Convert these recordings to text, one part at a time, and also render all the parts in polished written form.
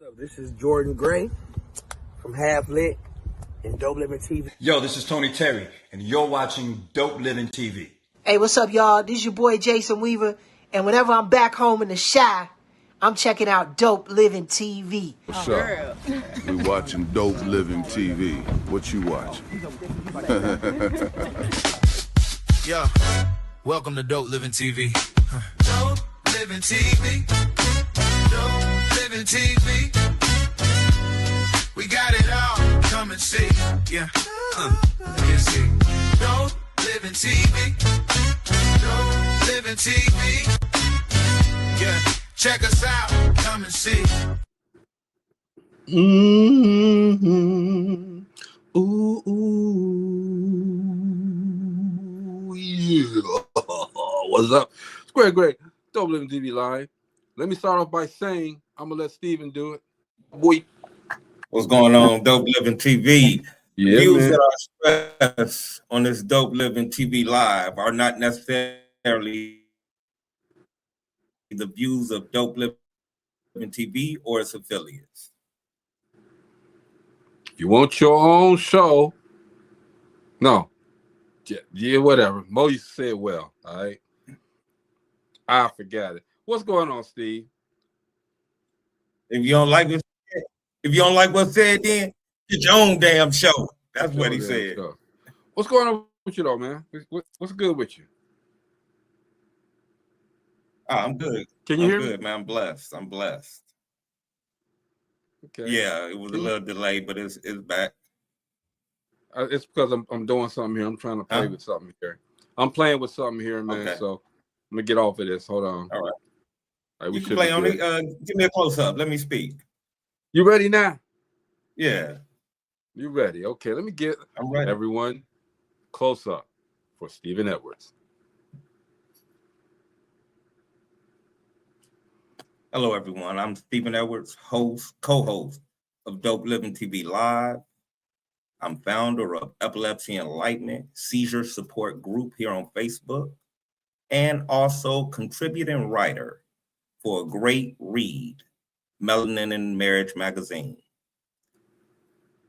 What's up? This is Jordan Gray from Half Lit and Dope Living TV. Yo, this is Tony Terry, and you're watching Dope Living TV. Hey, what's up, y'all? This is your boy Jason Weaver, and whenever I'm back home in the Chi, I'm checking out Dope Living TV. What's up? We watching Dope Living TV. What you watching? Yo, welcome to Dope Living TV. Dope Living TV. Dope Living TV. We got it all. Come and see. Yeah. You see. Dope Living TV. Dope Living TV. Yeah. Check us out. Come and see. Mm-hmm. Ooh, yeah. What's up? It's great. Dope Living TV Live. Let me start off by saying I'm gonna let Steven do it. Boy. What's going on, Dope Living TV? Yeah, Views man. that are expressed on this Dope Living TV Live are not necessarily the views of Dope Living TV or its affiliates. If you want your own show, no. Yeah, whatever. Mo used to say it well, all right? I forgot it. What's going on, Steve? If you don't like what's said, then get your own damn show. That's what he said. Stuff. What's going on with you, though, man? What's good with you? Oh, I'm good. Can you hear me? Me? Man, I'm blessed. Okay. Yeah, it was a little delay, but it's back. It's because I'm doing something here. I'm trying to play with something here. I'm playing with something here, man. Okay. So I'm gonna get off of this. Hold on. All right. We you can play on it. Give me a close up. Let me speak. You ready now? Yeah. You ready? Okay. Let me get everyone close up for Stephen Edwards. Hello, everyone. I'm Stephen Edwards, co-host of Dope Living TV Live. I'm founder of Epilepsy Enlightenment Seizure Support Group here on Facebook, and also contributing writer for a great read, Melanin in Marriage magazine.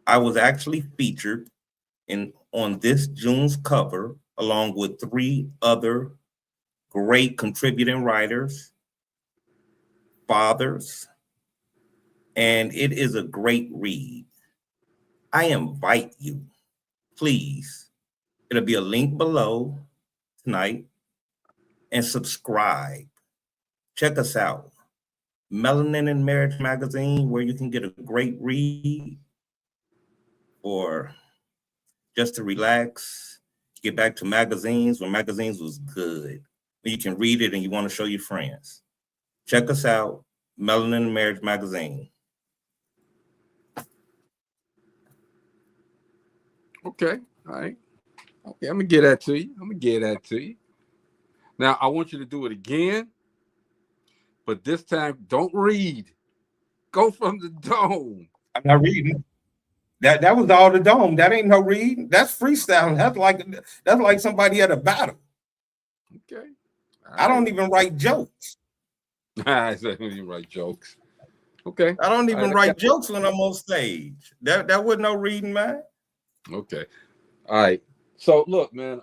I was actually featured on this June's cover along with 3 other great contributing writers, fathers, and it is a great read. I invite you, please, it'll be a link below tonight, and subscribe. Check us out. Melanin in Marriage magazine, where you can get a great read or just to relax, get back to magazines when magazines was good. You can read it and you want to show your friends. Check us out, Melanin in Marriage magazine. Okay, all right. Okay, I'm gonna get that to you. Now I want you to do it again, but this time don't read. Go from the dome. I'm not reading. That was all the dome. That ain't no reading. That's freestyle. That's like somebody at a battle. Okay. I don't even write jokes. I don't even write jokes. Okay. I don't even write jokes when I'm on stage. That wasn't no reading, man. Okay. All right. So look, man,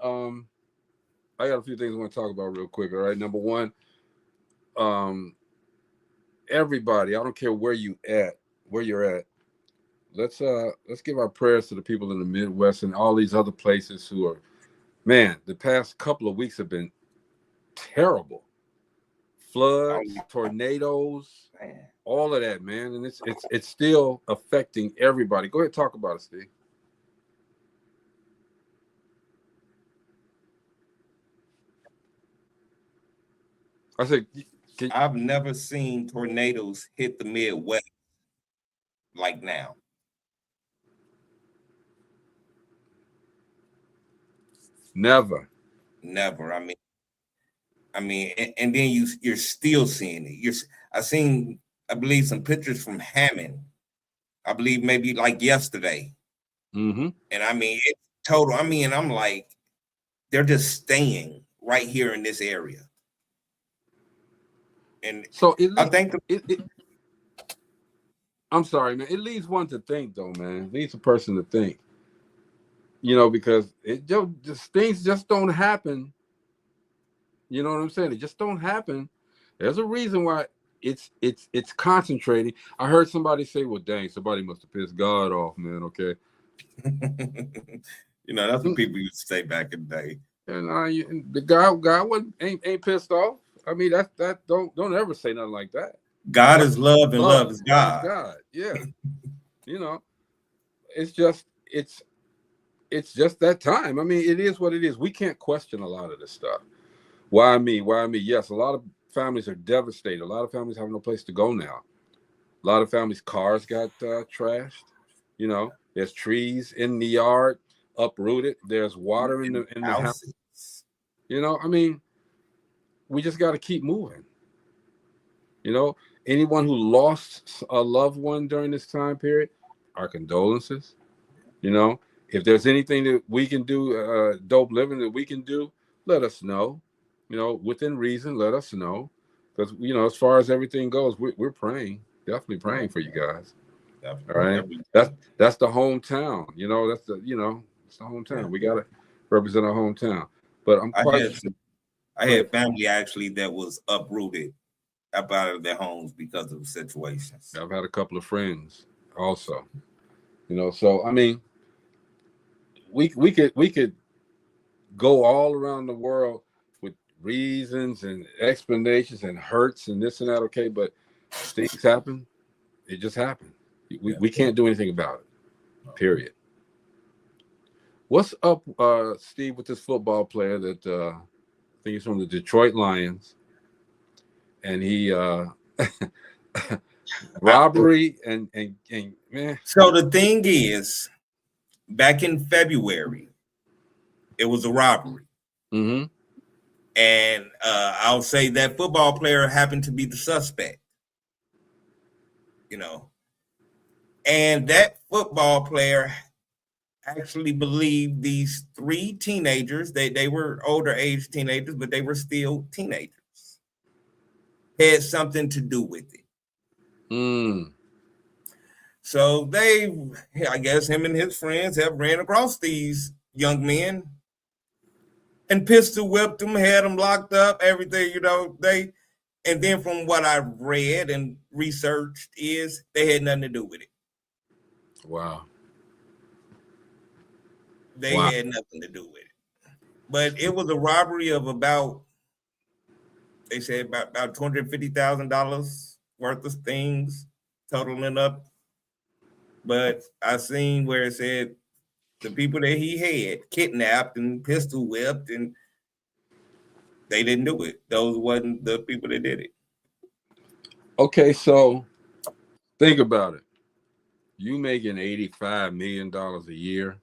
I got a few things I want to talk about real quick. All right. Number one, everybody, I don't care where you're at, let's give our prayers to the people in the Midwest and all these other places who are, man, the past couple of weeks have been terrible. Floods, tornadoes, all of that, man. And it's still affecting everybody. Go ahead, talk about it, Steve. I said, I've never seen tornadoes hit the Midwest like now. Never. I mean, and then you're still seeing it. I believe some pictures from Hammond. I believe maybe like yesterday. Mm-hmm. And I mean, it's total. I mean, I'm like, they're just staying right here in this area. And so I think I'm sorry, man. It leads one to think, though, man. It leads a person to think. Because it just things just don't happen. You know what I'm saying? It just don't happen. There's a reason why it's concentrating. I heard somebody say, "Well, dang, somebody must have pissed God off, man." Okay. That's what people used to say back in the day. And the God ain't pissed off. I mean, that don't ever say nothing like that. God is love, and love is God. God, yeah. It's just that time. I mean, it is what it is. We can't question a lot of this stuff. Why me? Why me? Yes, a lot of families are devastated. A lot of families have no place to go now. A lot of families' cars got trashed. There's trees in the yard uprooted. There's water in the house. I mean, we just got to keep moving. Anyone who lost a loved one during this time period, our condolences. If there's anything that we can do, Dope Living that we can do, let us know. Within reason, let us know. Because, as far as everything goes, we're praying, definitely praying for you guys. Definitely. All right. That's the hometown. It's the hometown. Yeah. We got to represent our hometown. But I had family actually that was uprooted up out of their homes because of situations. I've had a couple of friends also. So I mean, we could go all around the world with reasons and explanations and hurts and this and that. Okay, but things happen. It just happened. We can't do anything about it. Period. What's up, Steve, with this football player that I think he's from the Detroit Lions, and he robbery and man. So the thing is, back in February, it was a robbery. Mm-hmm. And I'll say that football player happened to be the suspect. And that football player actually believed these 3 teenagers, they were older age teenagers, but they were still teenagers, had something to do with it. So I guess him and his friends have ran across these young men and pistol whipped them, had them locked up, everything, and then from what I've read and researched is they had nothing to do with it. Wow. They had nothing to do with it. But it was a robbery of they said about $250,000 worth of things totaling up. But I seen where it said the people that he had kidnapped and pistol whipped, and they didn't do it. Those wasn't the people that did it. Okay, so think about it. You making $85 million a year.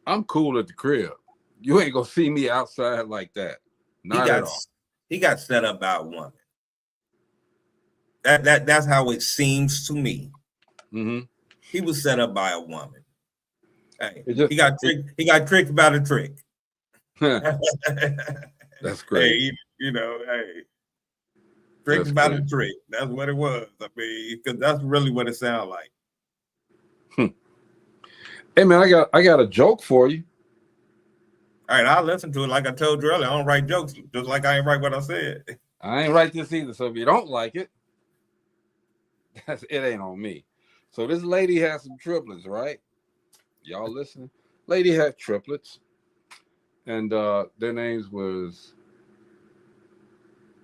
I'm cool at the crib. You ain't gonna see me outside like that. Not at all. He got set up by a woman. That's how it seems to me. Mm-hmm. He was set up by a woman. Hey, he got tricked by the trick. That's great. Hey, tricked by the trick. That's what it was. I mean, because that's really what it sounds like. Hey man, I got a joke for you. All right, I'll listen to it. Like I told you earlier, I don't write jokes, just like I ain't write what I said. I ain't write this either. So if you don't like it, it ain't on me. So this lady has some triplets, right? Y'all listening? Lady had triplets, and their names was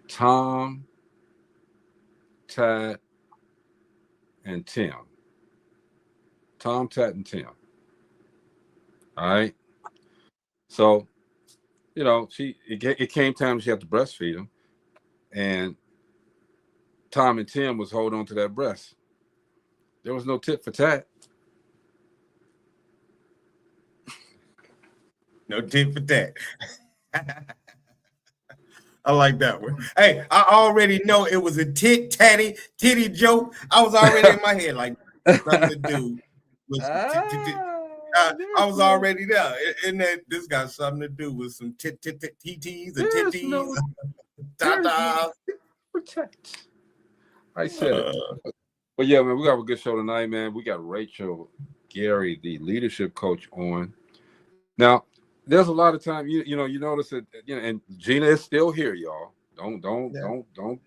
Tom, Tat, and Tim. Tom, Tat, and Tim. All right. So, it came time she had to breastfeed him, and Tom and Tim was holding on to that breast. There was no tit for tat. No tit for tat. I like that one. Hey, I already know it was a titty joke. I was already in my head like something to do with I was already there. And that this got something to do with some titties or titties. I I said it. But yeah, man, we got a good show tonight, man. We got Rachel Gary, the leadership coach, on. Now, there's a lot of time you notice that and Gina is still here, y'all. Don't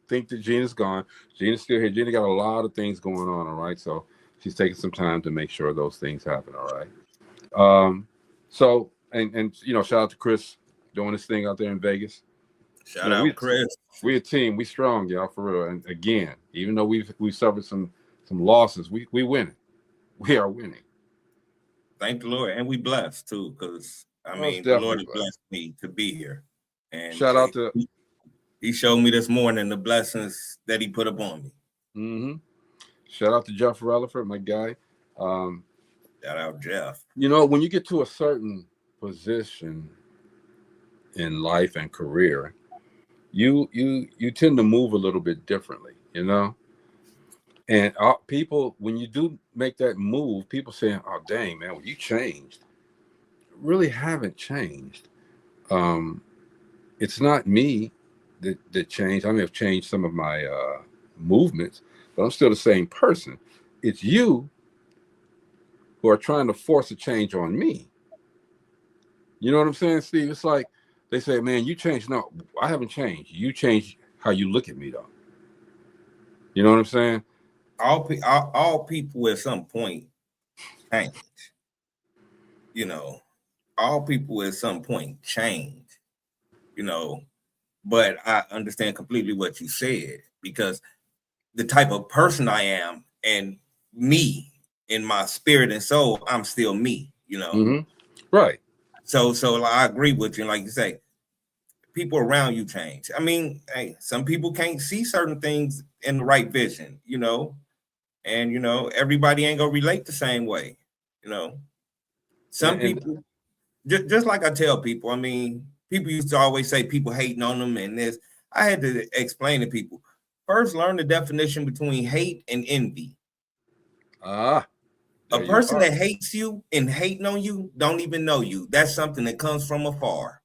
think that Gina's gone. Gina's still here. Gina got a lot of things going on, all right? So she's taking some time to make sure those things happen, all right? So and shout out to Chris doing this thing out there in Vegas. Shout out Chris. We're a team. We strong, y'all, for real. And again, even though we've suffered some losses, we winning. We are winning. Thank the Lord, and we blessed too, because the Lord has blessed me to be here. And shout out to he showed me this morning the blessings that he put upon me. Mm-hmm. Shout out to Jeff Rutherford, my guy. Shout out Jeff. When you get to a certain position in life and career, you tend to move a little bit differently, and people, when you do make that move, people saying, "Oh, dang, man, well, you changed." Really haven't changed. It's not me that changed. I may have changed some of my movements, but I'm still the same person. It's you who are trying to force a change on me. You know what I'm saying, Steve? It's like they say, man, you changed. No, I haven't changed. You changed how you look at me, though. You know what I'm saying? All people at some point change. All people at some point change. But I understand completely what you said, because the type of person I am and me in my spirit and soul, I'm still me, Mm-hmm. Right. So I agree with you. Like you say, people around you change. Hey, some people can't see certain things in the right vision, and everybody ain't gonna relate the same way, Some people, just like I tell people, people used to always say people hating on them and this. I had to explain to people, first learn the definition between hate and envy. A person that hates you and hating on you don't even know you. That's something that comes from afar.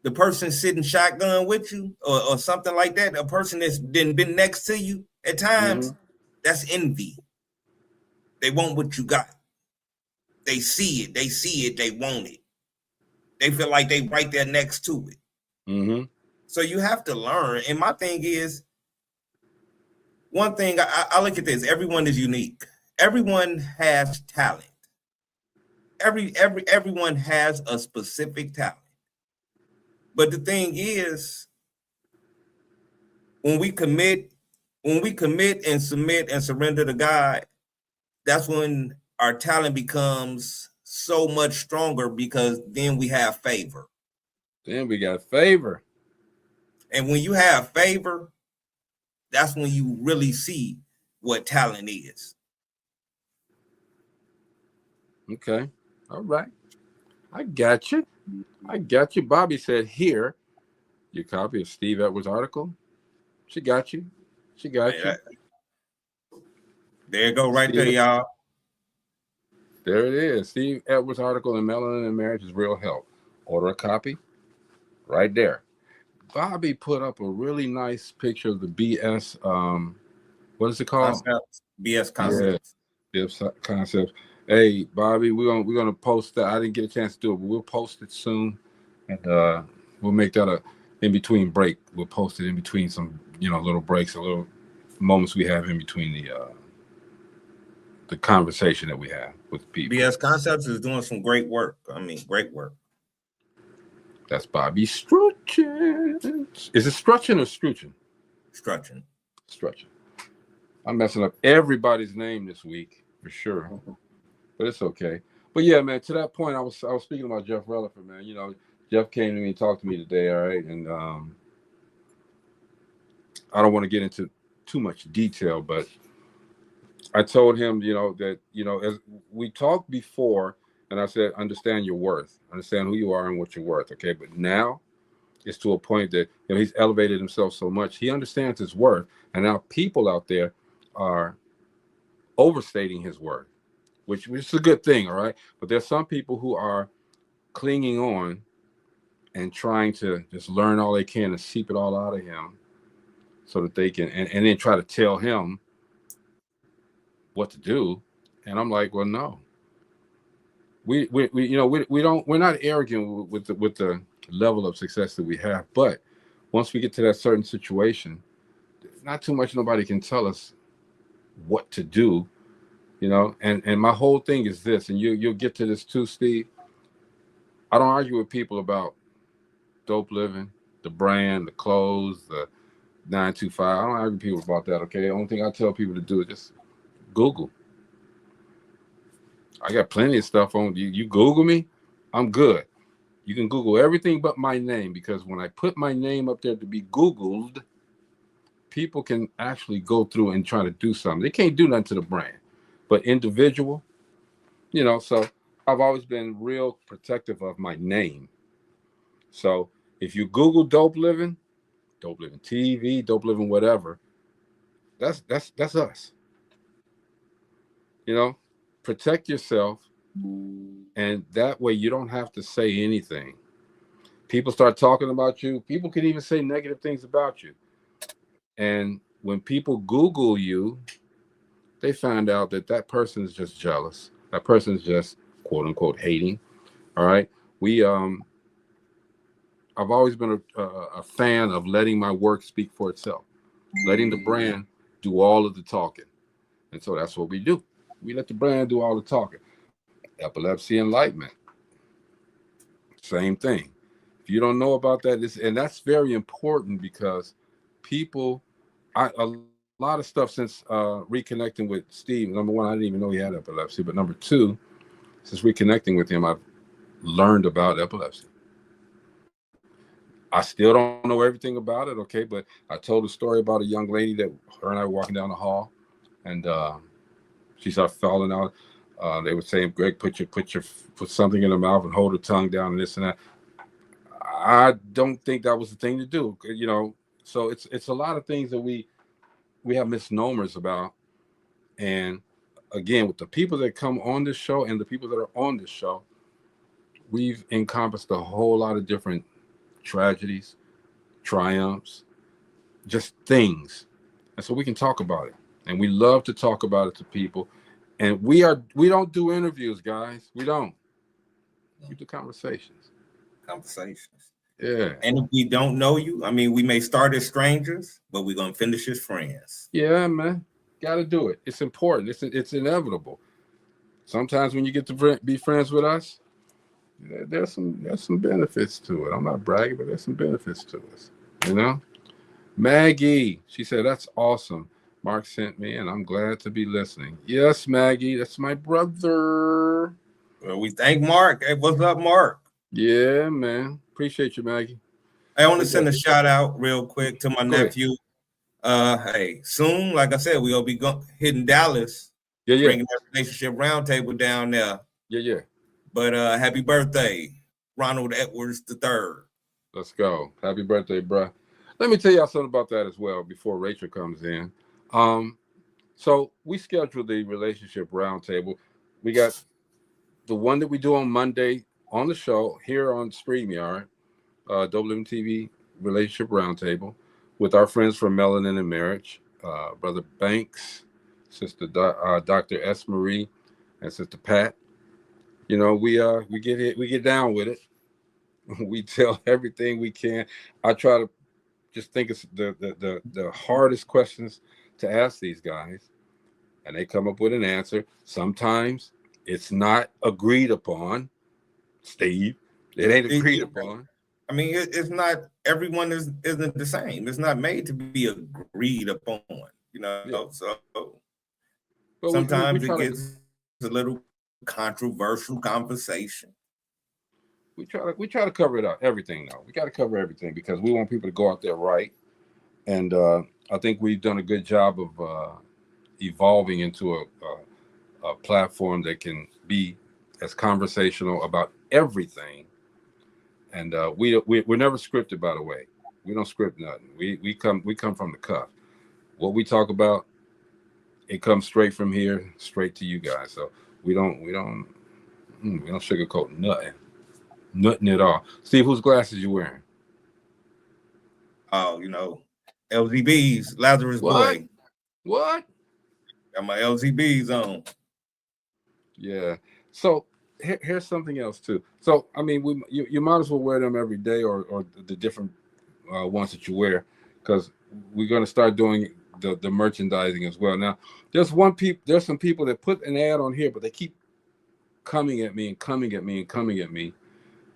The person sitting shotgun with you or something like that, a person that's been next to you at times, that's envy. They want what you got. They see it. They want it. They feel like they right there next to it. Mm-hmm. So you have to learn. And my thing is, one thing I look at this, everyone is unique. Everyone has talent. Everyone has a specific talent. But the thing is, when we commit and submit and surrender to God, that's when our talent becomes so much stronger, because then we have favor. Then we got favor. And when you have favor, that's when you really see what talent is. Okay. All right. I got you. Bobby said, here, your copy of Steve Edwards' article. She got you. There you go, right there, y'all. There it is. Steve Edwards' article in Melanin and Marriage is Real Help. Order a copy right there. Bobby put up a really nice picture of the BS. What is it called? BS Concepts. Yeah, BS Concepts. Hey, Bobby, we're gonna post that. I didn't get a chance to do it, but we'll post it soon, and we'll make that a in between break. We'll post it in between some little breaks, a little moments we have in between the conversation that we have with people. BS Concepts is doing some great work. Great work. That's Bobby Struchin. Is it Struchin or Struchin? Struchin. I'm messing up everybody's name this week for sure, but it's okay. But yeah, man, to that point, I was speaking about Jeff Rutherford, man. Jeff came to me and talked to me today, all right, and I don't want to get into too much detail, but I told him, that as we talked before, and I said, understand your worth, understand who you are and what you're worth, okay? But now it's to a point that he's elevated himself so much, he understands his worth, and now people out there are overstating his worth, which is a good thing, all right? But there's some people who are clinging on and trying to just learn all they can and seep it all out of him. so that they can, and then try to tell him what to do. And I'm like, well, no, we we're not arrogant with the level of success that we have, but once we get to that certain situation, not too much nobody can tell us what to do, and my whole thing is this, and you'll get to this too, Steve. I don't argue with people about Dope Living, the brand, the clothes, the 925. I don't argue with people about that. Okay, the only thing I tell people to do is just Google. I got plenty of stuff on you. Google me, I'm good. You can Google everything but my name, because when I put my name up there to be Googled, people can actually go through and try to do something. They can't do nothing to the brand, but individual, so I've always been real protective of my name. So if you Google Dope Living TV, Dope Living, whatever, that's us. Protect yourself, and that way you don't have to say anything. People start talking about you. People can even say negative things about you. And when people Google you, they find out that person is just jealous. That person is just quote unquote hating. All right. I've always been a fan of letting my work speak for itself, letting the brand do all of the talking. And so that's what we do. We let the brand do all the talking. Epilepsy Enlightenment, same thing. If you don't know about that, and that's very important, because people, a lot of stuff since reconnecting with Steve. Number one, I didn't even know he had epilepsy. But number two, since reconnecting with him, I've learned about epilepsy. I still don't know everything about it, okay? But I told a story about a young lady that her and I were walking down the hall, and she started falling out. They were saying, "Greg, put something in her mouth and hold her tongue down and this and that." I don't think that was the thing to do, So it's a lot of things that we have misnomers about. And again, with the people that come on this show and the people that are on this show, we've encompassed a whole lot of different tragedies, triumphs, just things. And so we can talk about it. And we love to talk about it to people. And we don't do interviews, guys. We don't. We do conversations. Yeah. And if we don't know you, I mean, we may start as strangers, but we're gonna finish as friends. Yeah, man. Gotta do it. It's important. It's inevitable. Sometimes when you get to be friends with us, there's some benefits to it. I'm not bragging, but there's some benefits to us. Maggie, she said, "That's awesome. Mark sent me, and I'm glad to be listening." Yes, Maggie, that's my brother. Well, we thank Mark. Hey, what's up, Mark? Yeah, man. Appreciate you, Maggie. I want to send a shout out real quick to my nephew. Hey, soon, like I said, we'll be hitting Dallas. Yeah. Bringing that relationship roundtable down there. Yeah. But happy birthday, Ronald Edwards III. Let's go. Happy birthday, bro. Let me tell y'all something about that as well before Rachel comes in. So we scheduled the relationship roundtable. We got the one that we do on Monday on the show here on StreamYard, DopelivenTV Relationship Roundtable, with our friends from Melanin and Marriage, Brother Banks, Sister Dr. S. Marie, and Sister Pat. We get down with it. We tell everything we can. I try to just think it's the hardest questions to ask these guys, and they come up with an answer. Sometimes it's not agreed upon. Steve, it ain't agreed upon. I mean, it's not, everyone isn't the same. It's not made to be agreed upon, Yeah. So But sometimes it gets a little controversial conversation. We try to cover it up, everything though. We got to cover everything because we want people to go out there right. And I think we've done a good job of evolving into a platform that can be as conversational about everything. And we're never scripted, by the way. We don't script nothing. We come from the cuff. What we talk about, it comes straight from here, straight to you guys. So we don't sugarcoat nothing at all. Steve, whose glasses you wearing? Oh, LZBs, Lazarus What? Boy. What? Got my LZBs on. Yeah. So here's something else too. So I mean, you might as well wear them every day, or the different ones that you wear, because we're going to start doing the merchandising as well. Now, there's some people that put an ad on here, but they keep coming at me and coming at me and coming at me,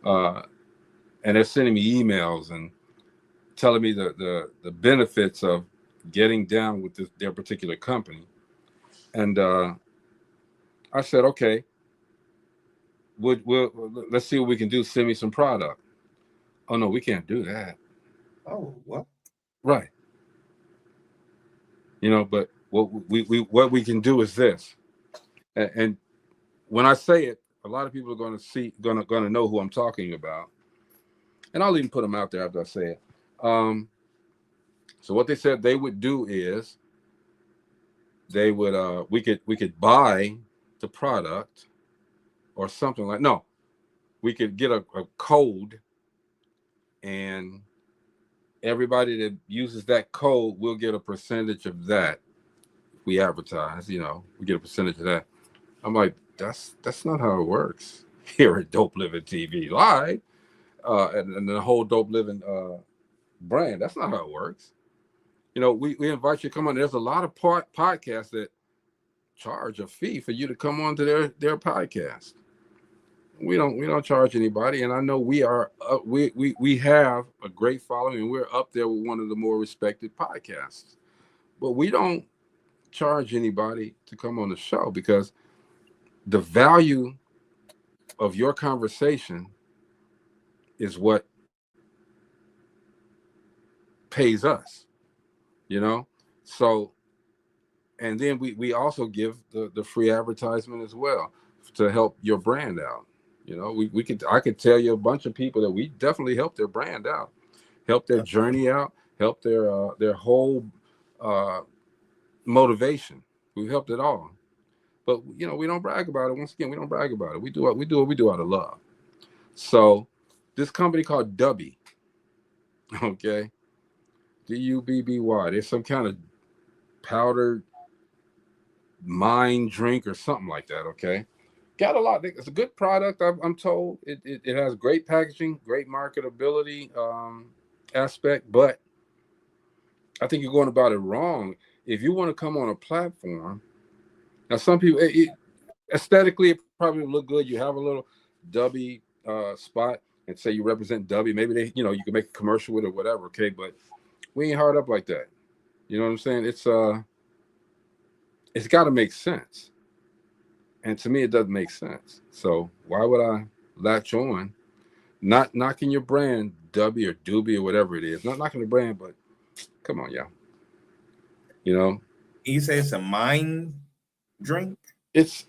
and they're sending me emails and telling me the benefits of getting down with their particular company. And I said, okay, let's see what we can do. Send me some product. Oh no, we can't do that. Oh, what? Right. But what we can do is this. And when I say it, a lot of people are going to know who I'm talking about. And I'll even put them out there after I say it. So what they said they would do is they would we could buy the product or something like, no, we could get a code, and everybody that uses that code will get a percentage of that. If we advertise, we get a percentage of that. I'm like, that's not how it works here at Dope Living TV Live, and the whole Dope Living brand. That's not how it works. We invite you to come on. There's a lot of podcasts that charge a fee for you to come on to their podcast. We don't charge anybody, and I know we are we have a great following, and we're up there with one of the more respected podcasts. But we don't charge anybody to come on the show, because the value of your conversation is what pays us, So, and then we also give the free advertisement as well to help your brand out. I could tell you a bunch of people that we definitely help their brand out, help their journey out, help their whole motivation. We've helped it all. But we don't brag about it. Once again, we don't brag about it. We do what we do out of love. So this company called Dubby, okay, DUBBY. There's some kind of powdered mind drink or something like that. Okay, got a lot. It's a good product. I'm told it has great packaging, great marketability aspect, but I think you're going about it wrong. If you want to come on a platform, now some people aesthetically it probably look good. You have a little Dubby spot and say you represent Dubby. Maybe they, you can make a commercial with it or whatever. Okay, but we ain't hard up like that. You know what I'm saying? It's got to make sense. And to me, it doesn't make sense. So why would I latch on? Not knocking your brand, Dubby or Doobie or whatever it is. Not knocking the brand, but come on, y'all. You say it's a mind drink? It's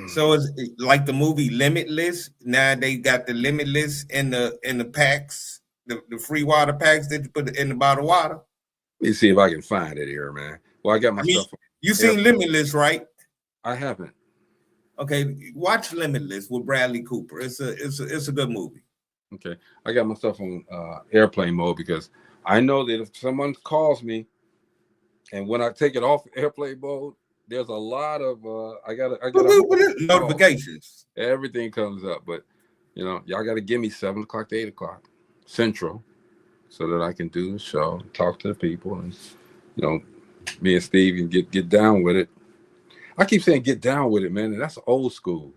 so it's like the movie Limitless. Now they got the Limitless in the packs, the free water packs that you put in the bottled water. Let me see if I can find it here, man. Well, I got my stuff. You seen Limitless, right? I haven't. Okay, watch Limitless with Bradley Cooper. It's a good movie. Okay, I got my stuff on airplane mode, because I know that if someone calls me, and when I take it off airplane mode, there's a lot of I got notifications. Everything comes up, but y'all got to give me 7 o'clock to 8 o'clock Central, so that I can do the show, talk to the people, and me and Steve can get down with it. I keep saying get down with it, man, and that's old school.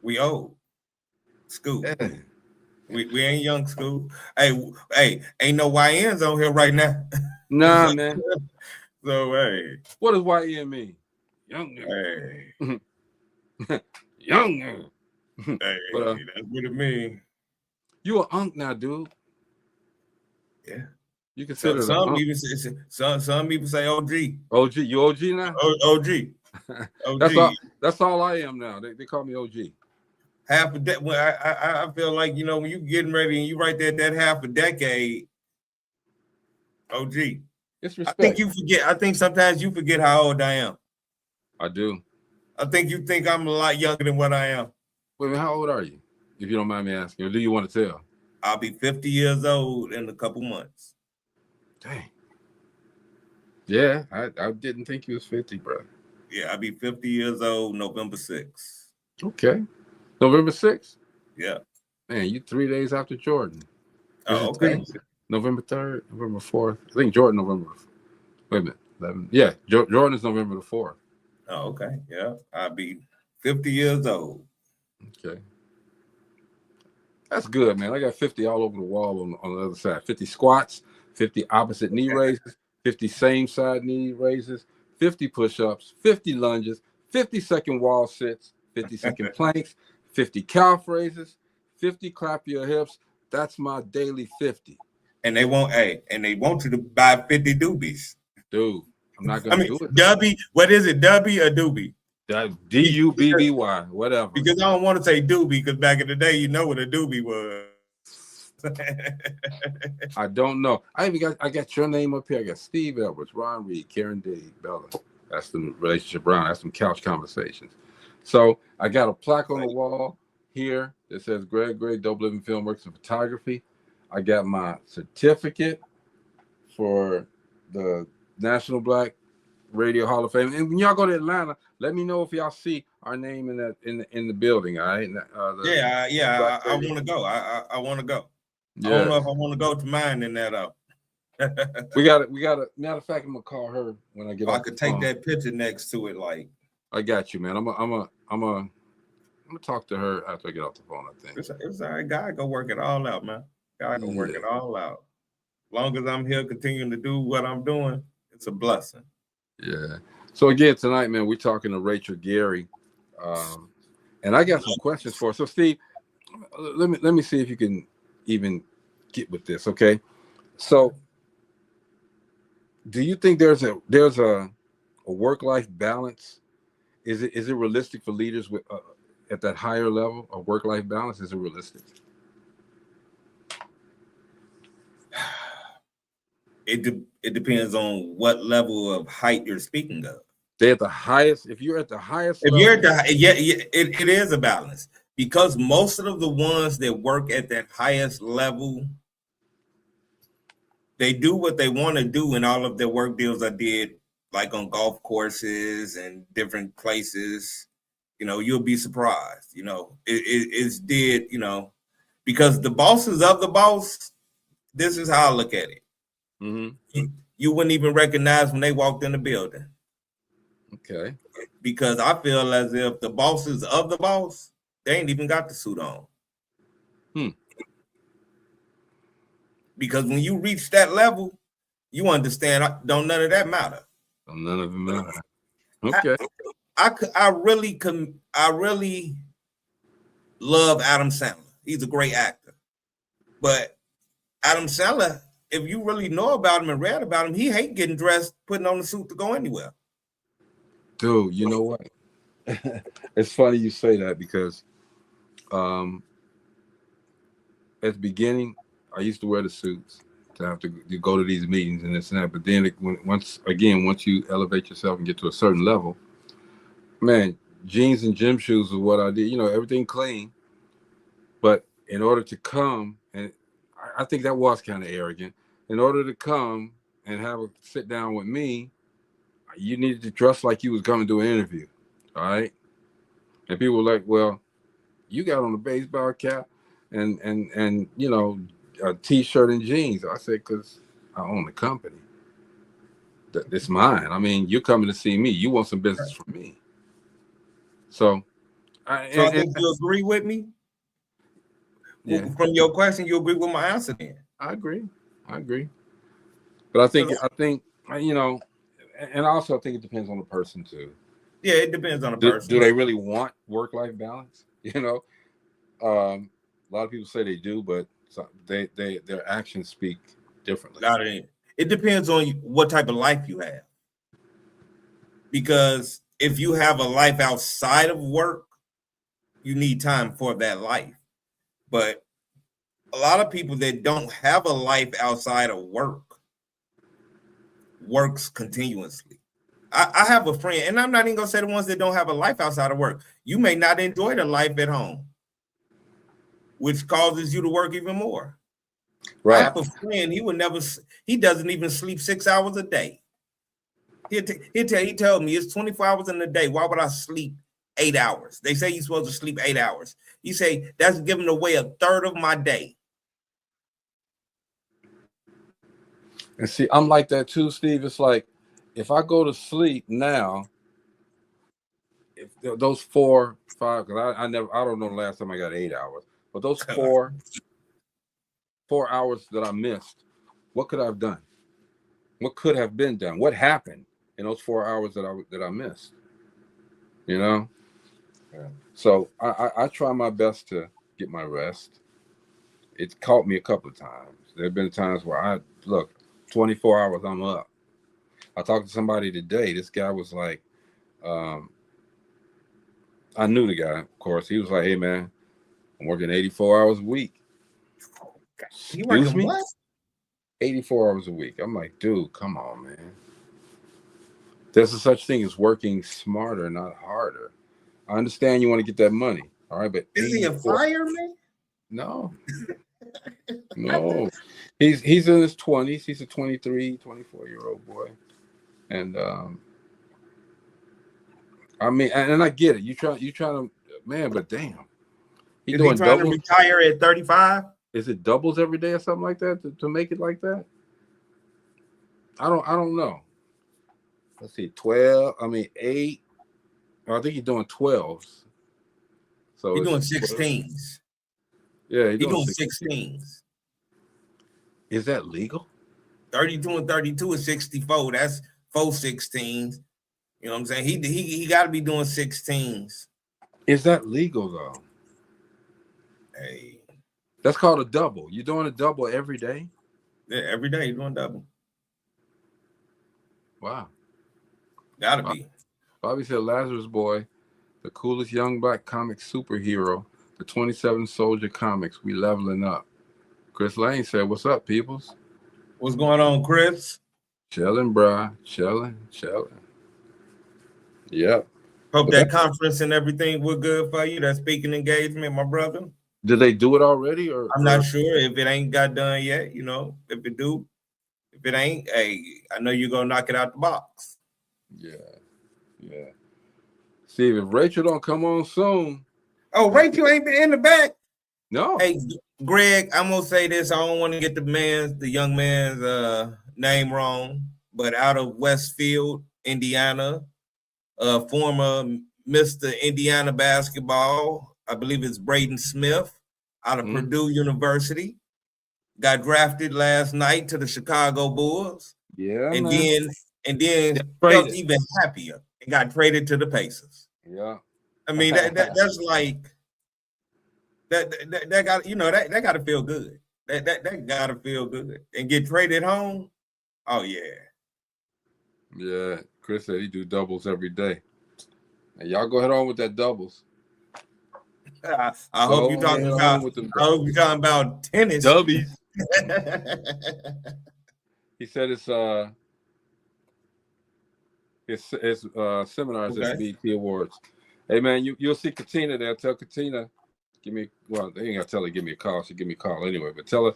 We old school. Yeah. We ain't young school. Hey, ain't no YNs on here right now. Nah, man. So hey, what does YN mean? Young nigga. Hey. Young nigga. Hey, but, that's what it means. You an unk now, dude. Yeah. You consider some people say OG. OG, you OG now? OG. That's all I am now. They call me OG. Half a decade. Well, I feel like when you getting ready and you right there that half a decade. OG. It's respect. I think you forget. I think sometimes you forget how old I am. I do. I think you think I'm a lot younger than what I am. Wait, how old are you? If you don't mind me asking, or do you want to tell? I'll be 50 years old in a couple months. Dang. Yeah, I didn't think you was 50, bro. Yeah, I'll be 50 years old November 6th. Okay. November 6th? Yeah. Man, you 3 days after Jordan. Is Oh, it okay. November 3rd, November 4th? I think Jordan November. Wait a minute. 11. Yeah, Jordan is November the 4th. Oh, okay. Yeah. I'll be 50 years old. Okay. That's good, man. I got 50 all over the wall on the other side. 50 squats, 50 opposite knee raises, 50 same side knee raises, 50 push-ups, 50 lunges, 50-second wall sits, 50-second planks, 50 calf raises, 50 clap your hips. That's my daily 50. And they want you to buy 50 doobies. Dude, I'm not gonna do it. Dubby, what is it? Dubby or doobie? DUBBY, whatever. Because I don't want to say doobie, because back in the day, you know what a doobie was. I don't know. I got your name up here. I got Steve Edwards, Ron Reed, Karen D, Bella. That's the relationship round. That's some couch conversations. So I got a plaque on the wall here that says Greg Gray, Dope Living Film Works and Photography. I got my certificate for the National Black Radio Hall of Fame. And when y'all go to Atlanta, let me know if y'all see our name in the building. All right. I want to go. I want to go. Yeah. I don't know if I want to go to mine in that up. we got it. Matter of fact, I'm gonna call her when I get off. I could take that picture next to it. Like, I got you, man. I'm gonna talk to her after I get off the phone. I think it's all right. God go work it all out, man. God go work it all out. As long as I'm here continuing to do what I'm doing, it's a blessing. Yeah. So again, tonight, man, we're talking to Rachel Gary, and I got some questions for her. So, Steve, let me see if you can even get with this. Okay. So, do you think there's a work-life balance? Is it realistic for leaders with at that higher level of work-life balance? Is it realistic? It depends on what level of height you're speaking of. They're at the highest. If you're at the highest, if level, you're at the it is a balance, because most of the ones that work at that highest level, they do what they want to do, and all of their work deals I did, like on golf courses and different places. You know, you'll be surprised. You know, it's did. You know, because the bosses of the boss. This is how I look at it. Mm-hmm. You wouldn't even recognize when they walked in the building. Okay. Because I feel as if the bosses of the boss, they ain't even got the suit on. Because when you reach that level, you understand, don't none of that matter. None of it matter. Okay. I really love Adam Sandler. He's a great actor. But Adam Sandler, if you really know about him and read about him, he hate getting dressed, putting on the suit to go anywhere. Dude, you know what? It's funny you say that, because at the beginning, I used to wear the suits to have to go to these meetings and this and that. But then once you elevate yourself and get to a certain level, man, jeans and gym shoes is what I did. You know, everything clean. But in order to come, and I think that was kind of arrogant, in order to come and have a sit down with me, you needed to dress like you was coming to an interview. All right. And people were like, well, you got on a baseball cap and you know, a t-shirt and jeans. I said, because I own the company. It's mine. I mean, you're coming to see me. You want some business from me. So I think you agree with me? Yeah. From your question, you agree with my answer then? I agree. But I think, you know, and also I think it depends on the person too. Yeah, it depends on the person. Do they really want work-life balance? You know, a lot of people say they do, but their actions speak differently. It depends on what type of life you have. Because if you have a life outside of work, you need time for that life. But a lot of people that don't have a life outside of work works continuously. I have a friend, and I'm not even gonna say the ones that don't have a life outside of work. You may not enjoy the life at home, which causes you to work even more. Right. I have a friend, he doesn't even sleep 6 hours a day. He told me it's 24 hours in a day. Why would I sleep 8 hours? They say you're supposed to sleep 8 hours. You say that's giving away a third of my day. And see, I'm like that too, Steve. It's like if I go to sleep now, if those 4, 5, because I don't know the last time I got 8 hours, but those 4 hours that I missed, what could I have done? What could have been done? What happened in those 4 hours that I missed? You know? Yeah. So I try my best to get my rest. It's caught me a couple of times. There have been times where 24 hours, I'm up. I talked to somebody today. This guy was like, I knew the guy, of course. He was like, hey, man, I'm working 84 hours a week. You working what? 84 hours a week. I'm like, dude, come on, man. There's a such thing as working smarter, not harder. I understand you want to get that money, all right? But is he a fireman? No. No. He's in his 20s. He's a 23, 24-year-old boy. And I mean, and I get it. You trying to, man, but damn. Is he trying to retire at 35? Is it doubles every day or something like that to make it like that? I don't know. Let's see, 12. I mean 8. I think he's doing 12s. So he's doing 16s. Yeah, he's doing 16s. Is that legal? 32 and 32 is 64. That's 4 16s. You know what I'm saying? He got to be doing 16s. Is that legal though? Hey, that's called a double. You're doing a double every day? Yeah, every day you're doing double. Wow. Gotta be. Bobby said Lazarus Boy, the coolest young black comic superhero, the 27 Soldier Comics. We leveling up. Chris Lane said, what's up, peoples? What's going on, Chris? Chilling, bruh. Chilling. Yep. Hope that conference and everything was good for you. That speaking engagement, my brother. Did they do it already? Or I'm not sure if it ain't got done yet. You know, if it do, if it ain't, hey, I know you're gonna knock it out the box. Yeah. See, if Rachel don't come on soon. Oh, Rachel ain't been in the back. No. Hey, Greg, I'm gonna say this. I don't want to get the young man's name wrong, but out of Westfield, Indiana, former Mr. Indiana basketball, I believe it's Braden Smith, out of Purdue University, got drafted last night to the Chicago Bulls. Yeah, and then felt even happier and got traded to the Pacers. Yeah, I mean that's like that got that got to feel good. That got to feel good and get traded home. Oh yeah. Chris said he do doubles every day. And y'all go ahead on with that doubles. I hope you're talking about tennis. Dubbies. He said it's seminars at the BET Awards. Hey man, you'll see Katina there. Tell Katina, they ain't gotta tell her give me a call. She give me a call anyway, but tell her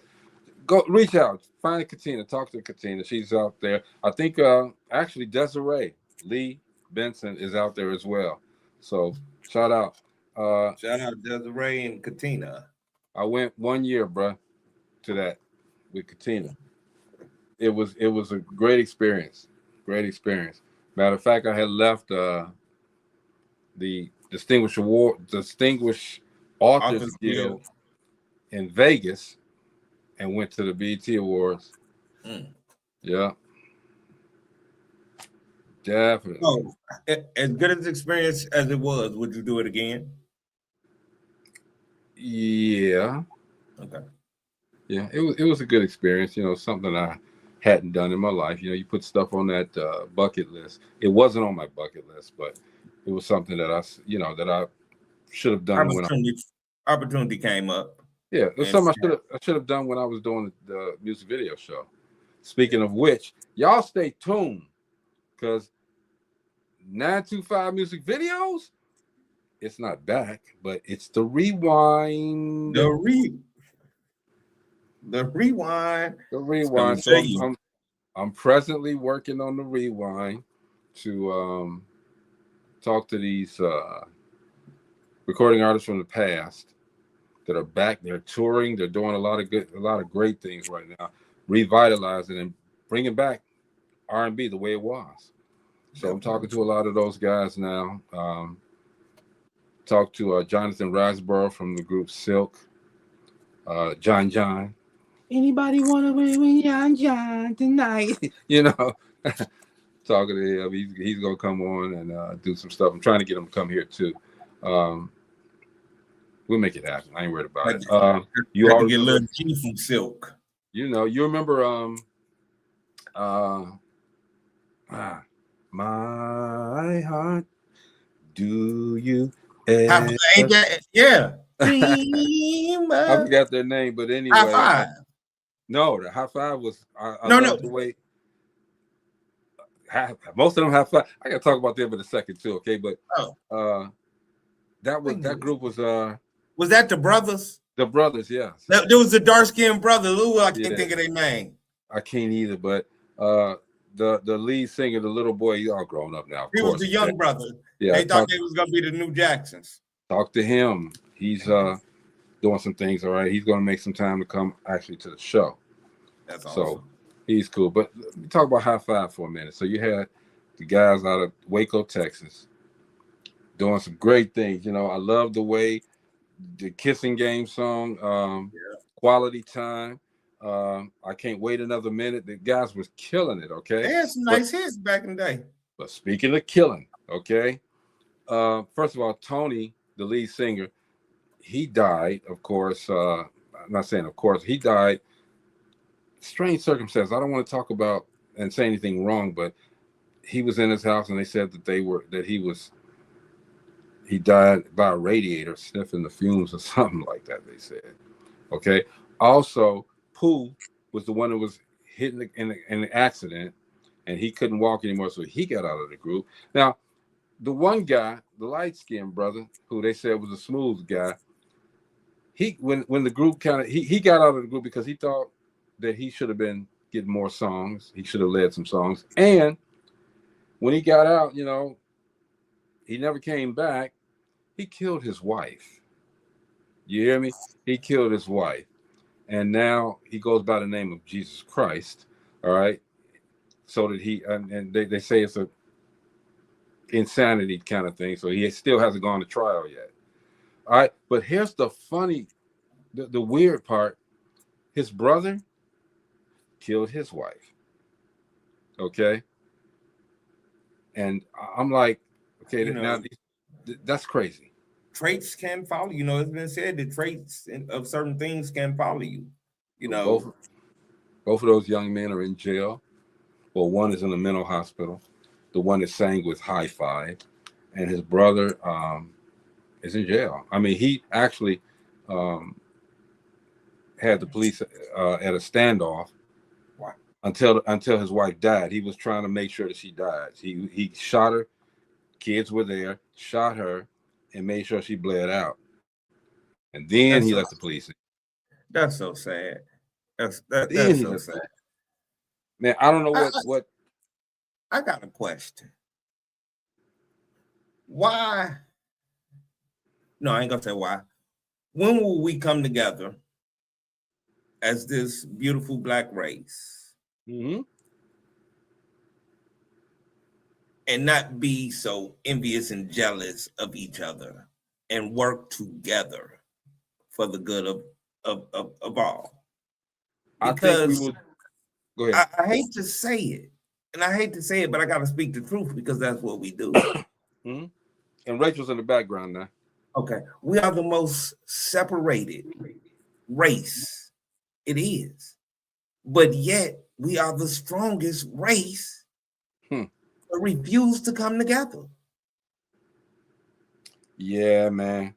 go reach out, find Katina, talk to Katina. She's out there. I think actually Desiree Lee Benson is out there as well. So shout out. Shout out Desiree and Katina. I went 1 year, bro, to that with Katina. It was a great experience. Matter of fact, I had left the Distinguished Authors Guild in Vegas and went to the BET Awards. Yeah. Definitely. Oh, as good as experience as it was, would you do it again? Yeah. Okay. Yeah, it was a good experience. Something I hadn't done in my life. You put stuff on that bucket list. It wasn't on my bucket list, but it was something that I should have done opportunity came up. Yeah, it was something I should have done when I was doing the music video show. Speaking of which, y'all stay tuned because 925 music videos. It's not back, but it's the rewind. The rewind. So I'm presently working on the rewind. to talk to these recording artists from the past that are back. They're touring. They're doing a lot of great things right now, revitalizing and bringing back R&B the way it was. So I'm talking to a lot of those guys now. Talked to Jonathan Riseborough from the group Silk. John. Anybody want to win with John tonight? You know, talking to him. He's gonna come on and do some stuff. I'm trying to get him to come here too. We'll make it happen. I ain't worried about it. You all get a little G from Silk. You know, you remember my heart, do you ever... Yeah. I forgot their name, but anyway. High Five. No, the High Five was I no. The way most of them High Five. I gotta talk about them in a second too, okay? But that group was that the brothers? The brothers, yes. There was the dark-skinned brother. Lou, I can't think of their name. I can't either, but the lead singer, the little boy, he's all grown up now. He was the young brother. Yeah, they thought they was gonna be the new Jacksons. Talk to him. He's doing some things. All right, he's gonna make some time to come actually to the show. That's awesome. So he's cool. But let me talk about High Five for a minute. So you had the guys out of Waco, Texas, doing some great things. You know, I love the way the Kissing Game song, Quality Time. I Can't Wait Another Minute. The guys was killing it, okay? They had some nice hits back in the day. But speaking of killing, okay? First of all, Tony, the lead singer, he died, of course. I'm not saying of course. He died. Strange circumstances. I don't want to talk about and say anything wrong, but he was in his house and they said that he died by a radiator sniffing the fumes or something like that, they said. Okay. Also, Pooh was the one that was hit in an accident and he couldn't walk anymore, so he got out of the group. Now, the one guy, the light-skinned brother, who they said was a smooth guy, when the group he got out of the group because he thought that he should have been getting more songs. He should have led some songs. And when he got out, you know, he never came back. He killed his wife. You hear me? He killed his wife. And now he goes by the name of Jesus Christ. All right. So that and they say it's a insanity kind of thing. So he still hasn't gone to trial yet. All right. But here's the funny, the weird part. His brother killed his wife. Okay. And I'm like, okay, now that's crazy. Traits can follow. You know, it's been said that traits of certain things can follow you. You know, both of those young men are in jail. Well, one is in a mental hospital. The one that sang with High Five, and his brother is in jail. I mean, he actually had the police at a standoff until his wife died. He was trying to make sure that she died. He shot her. Kids were there. Shot her. And made sure she bled out. And then he let the police in. That's so sad. That's so sad. Man, I don't know what. I got a question. Why? No, I ain't gonna say why. When will we come together as this beautiful black race and not be so envious and jealous of each other and work together for the good of all? Because go ahead. I hate to say it, but I got to speak the truth because that's what we do. And Rachel's in the background now. Okay. We are the most separated race. It is. But yet we are the strongest race. Refuse to come together. Yeah, man.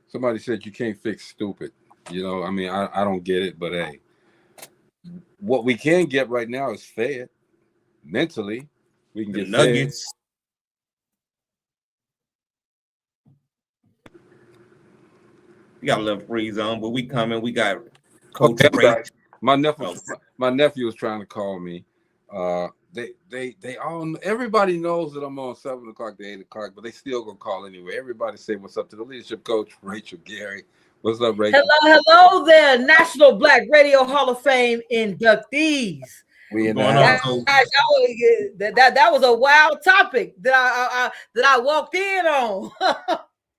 Somebody said you can't fix stupid. You know, I mean, I don't get it, but hey, what we can get right now is fed mentally. We can get nuggets. We got a little freeze on, but we coming. We got Coach Ray. My nephew was trying to call me. They all, everybody knows that I'm on 7 o'clock to 8 o'clock, but they still gonna call anyway. Everybody say what's up to the leadership coach, Rachel Gary. What's up, Rachel? Hello there, National Black Radio Hall of Fame inductees. We in the Going house. on, That was a wild topic that I walked in on.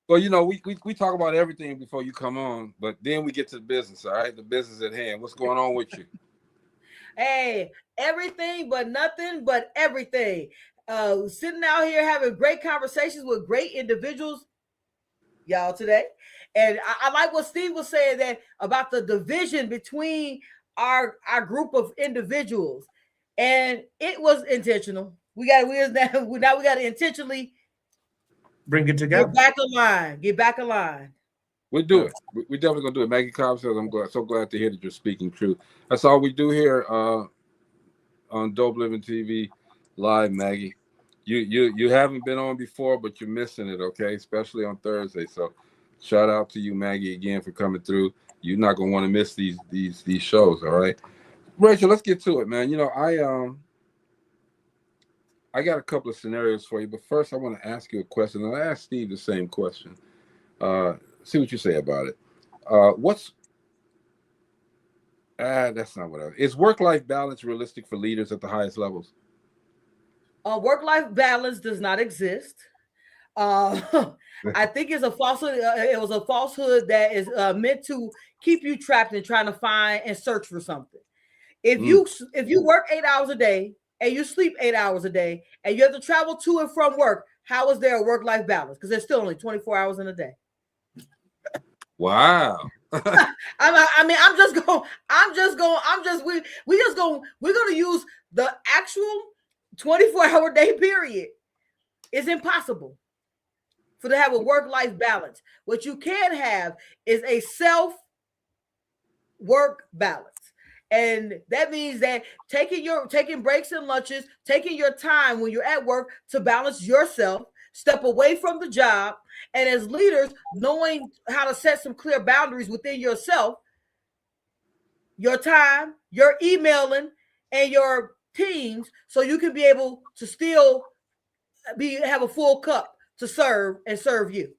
Well, you know, we talk about everything before you come on, but then we get to the business, all right? The business at hand. What's going on with you? Hey, everything but nothing but everything. Sitting out here having great conversations with great individuals, y'all, today. And I like what Steve was saying that about the division between our group of individuals. And it was intentional. Now we got to intentionally bring it together. Get back in line. We'll do it. We definitely gonna do it. Maggie Cobb says, "I'm so glad to hear that you're speaking truth." That's all we do here on Dope Living TV live, Maggie. You haven't been on before, but you're missing it, okay? Especially on Thursday. So, shout out to you, Maggie, again for coming through. You're not gonna want to miss these shows, all right? Rachel, let's get to it, man. You know, I got a couple of scenarios for you, but first I want to ask you a question, and I asked Steve the same question. See what you say about it. That's not what is work-life balance realistic for leaders at the highest levels? Work-life balance does not exist. I think it's a falsehood. It was a falsehood that is meant to keep you trapped in trying to find and search for something. If you work 8 hours a day and you sleep 8 hours a day and you have to travel to and from work, how is there a work-life balance? Because there's still only 24 hours in a day. Wow. we're gonna use the actual 24-hour day period. It's impossible for to have a work-life balance. What you can have is a self-work balance. And that means that taking breaks and lunches, taking your time when you're at work to balance yourself, step away from the job, and as leaders, knowing how to set some clear boundaries within yourself, your time, your emailing, and your teams, so you can be able to still have a full cup to serve you.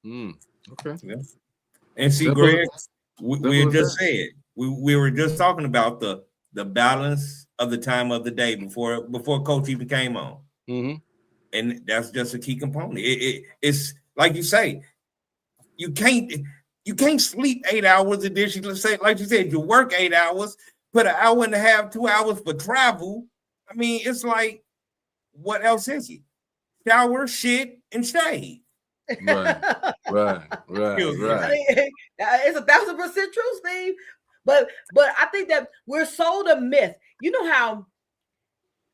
Okay. Yeah. And see, Greg, we just said we were just talking about the balance of the time of the day before Coach even came on. Mm-hmm. And that's just a key component. It's like you say, you can't sleep 8 hours a day. Let's say, like you said, you work 8 hours, put an hour and a half, 2 hours for travel. I mean, it's like, what else is it? Shower, shit, and shave. Right. I mean, it's 1,000% true, Steve. But I think that we're sold a myth. You know how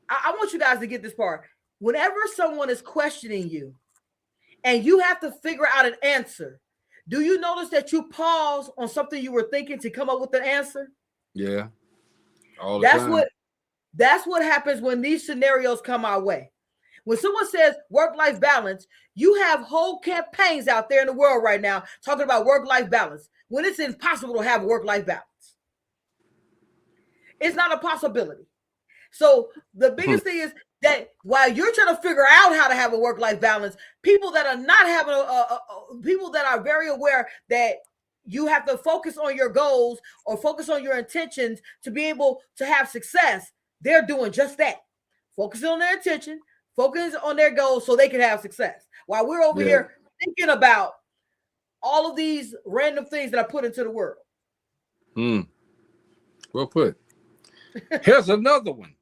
I want you guys to get this part. Whenever someone is questioning you and you have to figure out an answer, do you notice that you pause on something you were thinking to come up with an answer? Yeah. All the time. That's what happens when these scenarios come our way. When someone says work-life balance, you have whole campaigns out there in the world right now talking about work-life balance when it's impossible to have work-life balance. It's not a possibility. So the biggest thing is that while you're trying to figure out how to have a work-life balance, people that are not having people that are very aware that you have to focus on your goals or focus on your intentions to be able to have success, they're doing just that. Focusing on their intention, focus on their goals so they can have success. While we're over here thinking about all of these random things that I put into the world. Well put. Here's another one.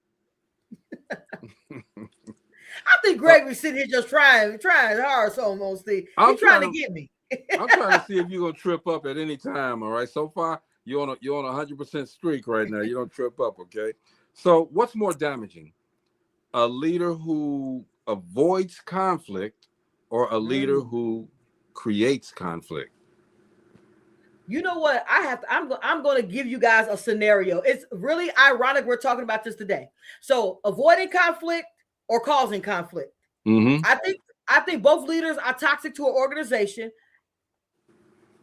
I think Greg was sitting here just trying hard so on Steve. He's trying to get me. I'm trying to see if you're gonna trip up at any time. All right. So far, you're on a 100% streak right now. You don't trip up, okay? So what's more damaging? A leader who avoids conflict or a leader who creates conflict? You know what? I'm going to give you guys a scenario. It's really ironic we're talking about this today. So avoiding conflict or causing conflict. Mm-hmm. I think both leaders are toxic to an organization.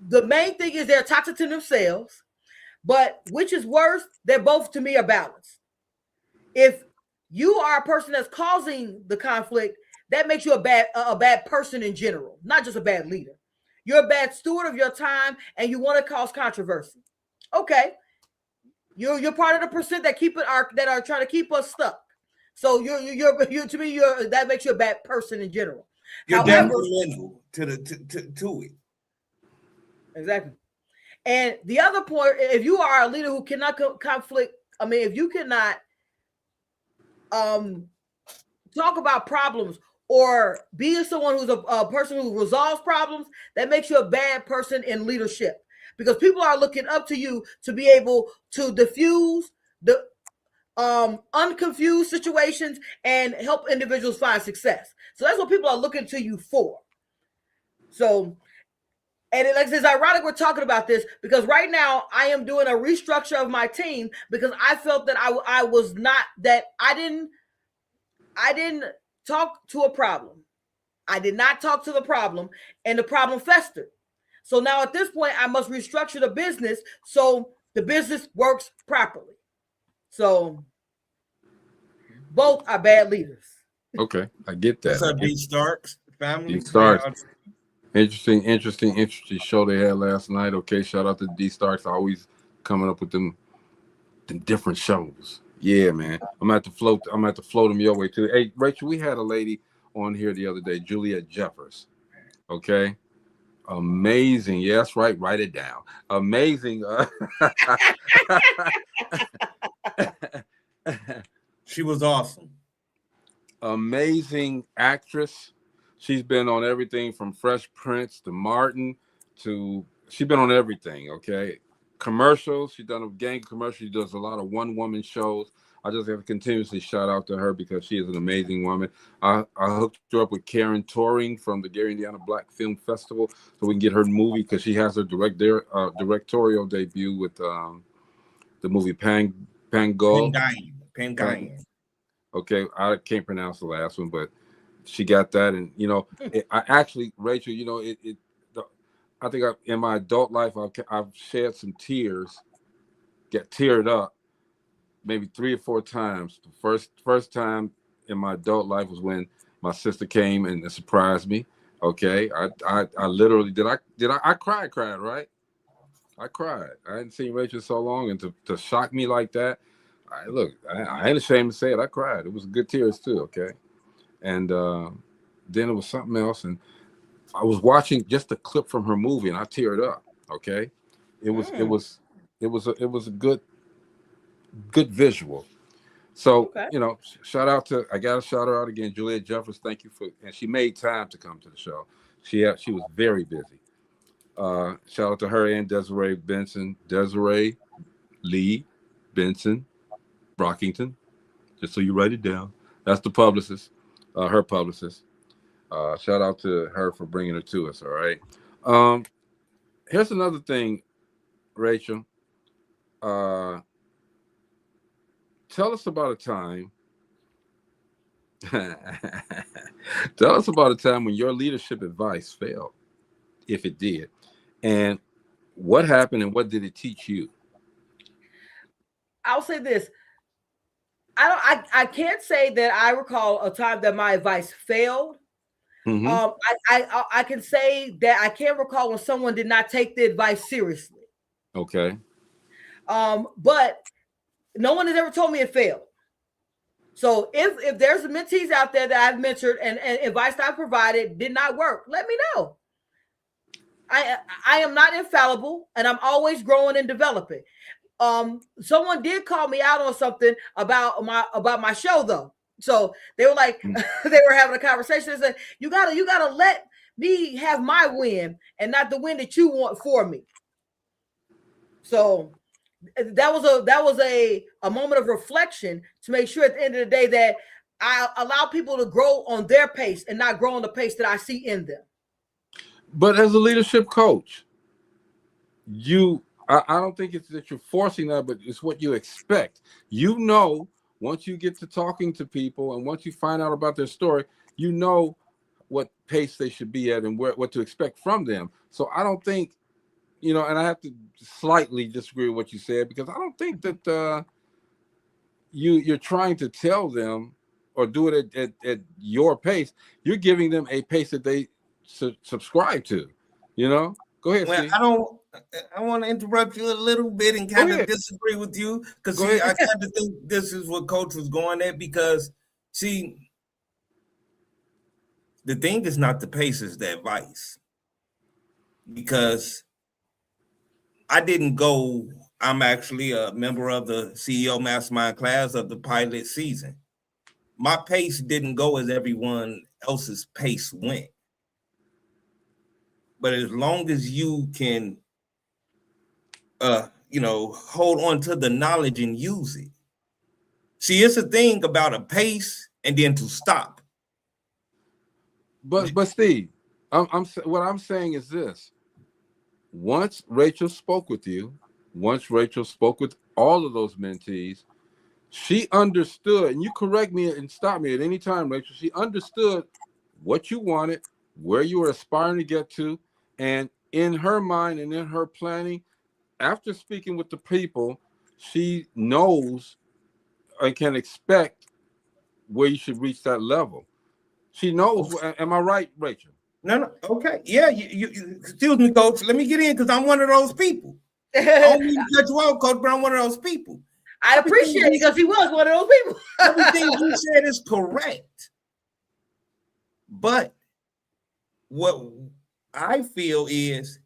The main thing is they're toxic to themselves, but which is worse, they're both to me are balanced. If you are a person that's causing the conflict, that makes you a bad person in general, not just a bad leader. You're a bad steward of your time, and you want to cause controversy. Okay, you're part of the percent that are trying to keep us stuck. So you're to me, that makes you a bad person in general. You're However, detrimental to it. Exactly. And the other point, if you are a leader who cannot conflict, I mean, if you cannot talk about problems or be someone who's a person who resolves problems, that makes you a bad person in leadership, because people are looking up to you to be able to diffuse the unconfused situations and help individuals find success. So that's what people are looking to you for. So, and it's ironic we're talking about this, because right now I am doing a restructure of my team, because I felt that I didn't talk to a problem. I did not talk to the problem, and the problem festered. So now at this point, I must restructure the business so the business works properly. So both are bad leaders. Okay, I get that. What's up, D Starks family? D Starks. Interesting show they had last night. Okay, shout out to D Starks, always coming up with them different shows. Yeah, man. I'm at to float them your way too. Hey, Rachel, we had a lady on here the other day, Juliet Jeffers. Okay. Amazing. Yeah, that's right. Write it down. Amazing. She was awesome. Amazing actress. She's been on everything from Fresh Prince to Martin to, she's been on everything. Okay. Commercials. She's done a gang commercial. She does a lot of one-woman shows. I just have to continuously shout out to her because she is an amazing woman. I hooked her up with Karen Turing from the Gary, Indiana Black Film Festival so we can get her movie, because she has her directorial debut with the movie Pangal. Pangayan. Okay, I can't pronounce the last one, but she got that. And, I actually, Rachel, I think in my adult life, I've shed some tears, get teared up maybe 3 or 4 times. The first time in my adult life was when my sister came and surprised me. Okay, I literally I cried, right? I cried. I hadn't seen Rachel so long, and to shock me like that, I ain't ashamed to say it. I cried. It was good tears too. Okay, and then it was something else, and I was watching just a clip from her movie, and I teared up. Okay, it was a good visual. So shout out to, I gotta shout her out again, Juliet Jeffers. Thank you and she made time to come to the show. She was very busy. Shout out to her and Desiree Lee Benson Brockington. Just so you write it down. That's the publicist, her publicist. Shout out to her for bringing her to us. All right. Here's another thing, Rachel. Tell us about a time. Tell us about a time when your leadership advice failed, if it did, and what happened and what did it teach you? I'll say this. I can't say that I recall a time that my advice failed. Mm-hmm. I can say that I can't recall when someone did not take the advice seriously. Okay. But no one has ever told me it failed. So if there's mentees out there that I've mentored and advice I provided did not work, let me know. I am not infallible, and I'm always growing and developing. Someone did call me out on something about my show though. So they were like, they were having a conversation. They said, you gotta let me have my win and not the win that you want for me. So that was a moment of reflection to make sure at the end of the day that I allow people to grow on their pace and not grow on the pace that I see in them. But as a leadership coach, I don't think it's that you're forcing that, but it's what you expect. Once you get to talking to people and once you find out about their story, what pace they should be at and what to expect from them. So I don't think, and I have to slightly disagree with what you said, because I don't think that you're trying to tell them or do it at your pace. You're giving them a pace that they subscribe to. Go ahead, Well, Steve. I want to interrupt you a little bit and Go kind of ahead. disagree with you because Go see, ahead. I kind of think this is what Coach was going at because see, the thing is not the pace, is the advice. Because I didn't go. I'm actually a member of the CEO Mastermind class of the pilot season. My pace didn't go as everyone else's pace went. But as long as you can, hold on to the knowledge and use it. See, it's a thing about a pace and then to stop. But Steve, what I'm saying is this. Once Rachel spoke with you, once Rachel spoke with all of those mentees, she understood, and you correct me and stop me at any time, Rachel, she understood what you wanted, where you were aspiring to get to, and in her mind and in her planning, after speaking with the people, she knows and can expect where you should reach that level. She knows. Am I right, Rachel? No, okay. Yeah, you excuse me, Coach. Let me get in because I'm one of those people. I don't mean to cut you off, Coach, but I'm one of those people. I appreciate it because he was one of those people. Everything you said is correct. But what I feel is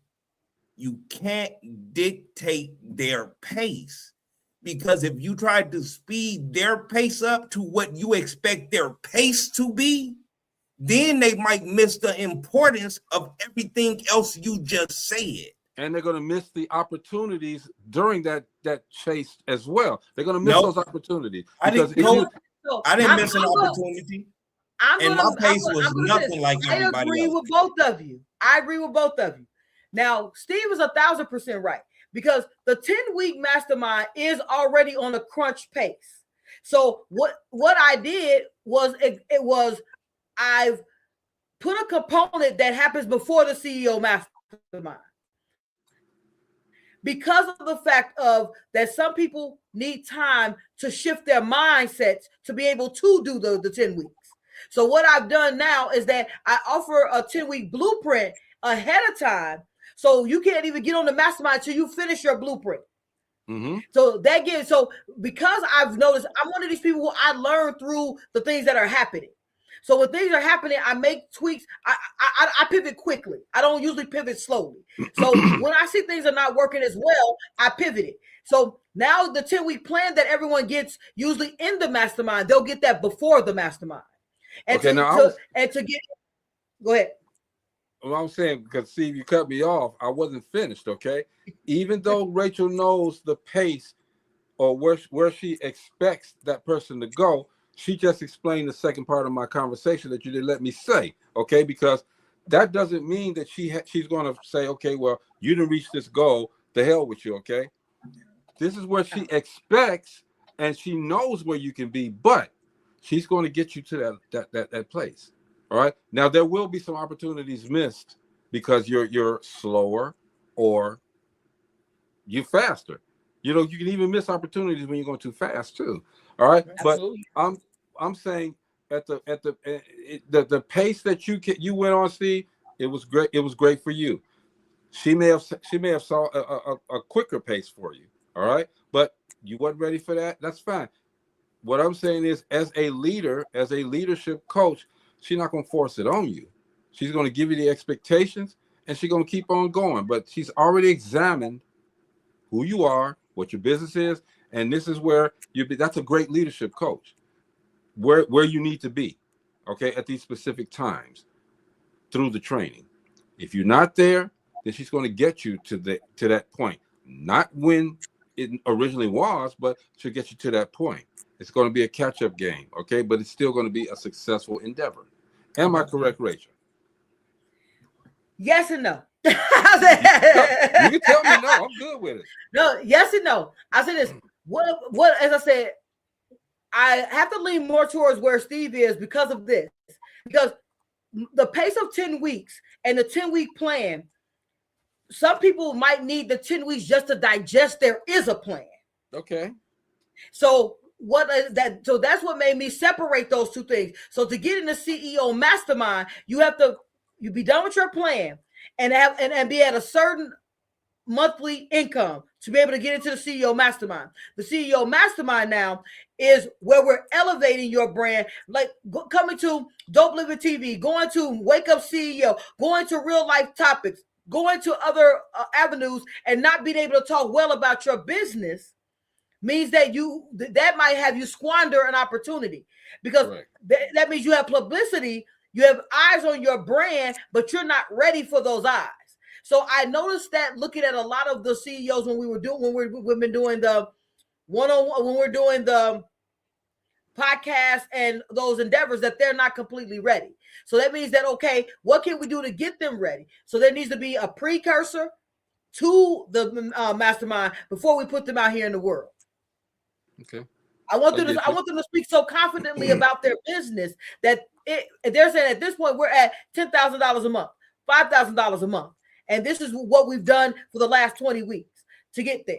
you can't dictate their pace. Because if you try to speed their pace up to what you expect their pace to be, then they might miss the importance of everything else you just said. And they're going to miss the opportunities during that chase as well. They're going to miss those opportunities. I didn't miss an opportunity. My pace was nothing like everybody else. I agree with both of you. Now, Steve is 1,000% right because the 10-week mastermind is already on a crunch pace. So what I did was I've put a component that happens before the CEO mastermind. Because of the fact of that some people need time to shift their mindsets to be able to do the 10 weeks. So what I've done now is that I offer a 10-week blueprint ahead of time. So you can't even get on the mastermind until you finish your blueprint. Mm-hmm. So because I've noticed I'm one of these people who I learn through the things that are happening. So when things are happening, I make tweaks. I pivot quickly. I don't usually pivot slowly. So when I see things are not working as well, I pivot it. So now the 10-week plan that everyone gets usually in the mastermind, they'll get that before the mastermind. And okay, go ahead. Well, I'm saying, because Steve, you cut me off. I wasn't finished, okay? Even though Rachel knows the pace or where she expects that person to go, she just explained the second part of my conversation that you didn't let me say, okay? Because that doesn't mean that she's going to say, okay, well, you didn't reach this goal. The hell with you, okay? This is where she expects, and she knows where you can be, but she's going to get you to that place. All right. Now there will be some opportunities missed because you're slower or you're faster. You can even miss opportunities when you're going too fast too. All right. Absolutely. But I'm saying at the pace that you went on, Steve, it was great. It was great for you. She may have saw a quicker pace for you. All right. But you weren't ready for that. That's fine. What I'm saying is, as a leader, as a leadership coach, she's not going to force it on you. She's going to give you the expectations, and she's going to keep on going. But she's already examined who you are, what your business is, and this is where that's a great leadership coach, where you need to be, okay, at these specific times through the training. If you're not there, then she's going to get you to that point. Not when it originally was, but she'll get you to that point. It's going to be a catch-up game, okay? But it's still going to be a successful endeavor. Am I correct, Rachel? Yes and no. You can tell me no. I'm good with it. No, yes and no. I said this. What? As I said, I have to lean more towards where Steve is because of this. Because the pace of 10 weeks and the 10-week plan, some people might need the 10 weeks just to digest there is a plan. Okay. So what is that? So that's what made me separate those two things. So to get in the CEO mastermind, you be done with your plan and be at a certain monthly income to be able to get into the CEO mastermind. The CEO mastermind now is where we're elevating your brand, like coming to Dope Living TV, going to Wake Up CEO, going to real life topics, going to other avenues, and not being able to talk well about your business means that that might have you squander an opportunity, because that means you have publicity, you have eyes on your brand, but you're not ready for those eyes. So I noticed that looking at a lot of the CEOs we've been doing the one-on-one, when we're doing the podcast and those endeavors, that they're not completely ready. So that means that, okay, what can we do to get them ready? So there needs to be a precursor to the mastermind before we put them out here in the world. Okay. I want them to speak so confidently about their business that they're saying at this point we're at $10,000 a month, $5,000 a month. And this is what we've done for the last 20 weeks to get there.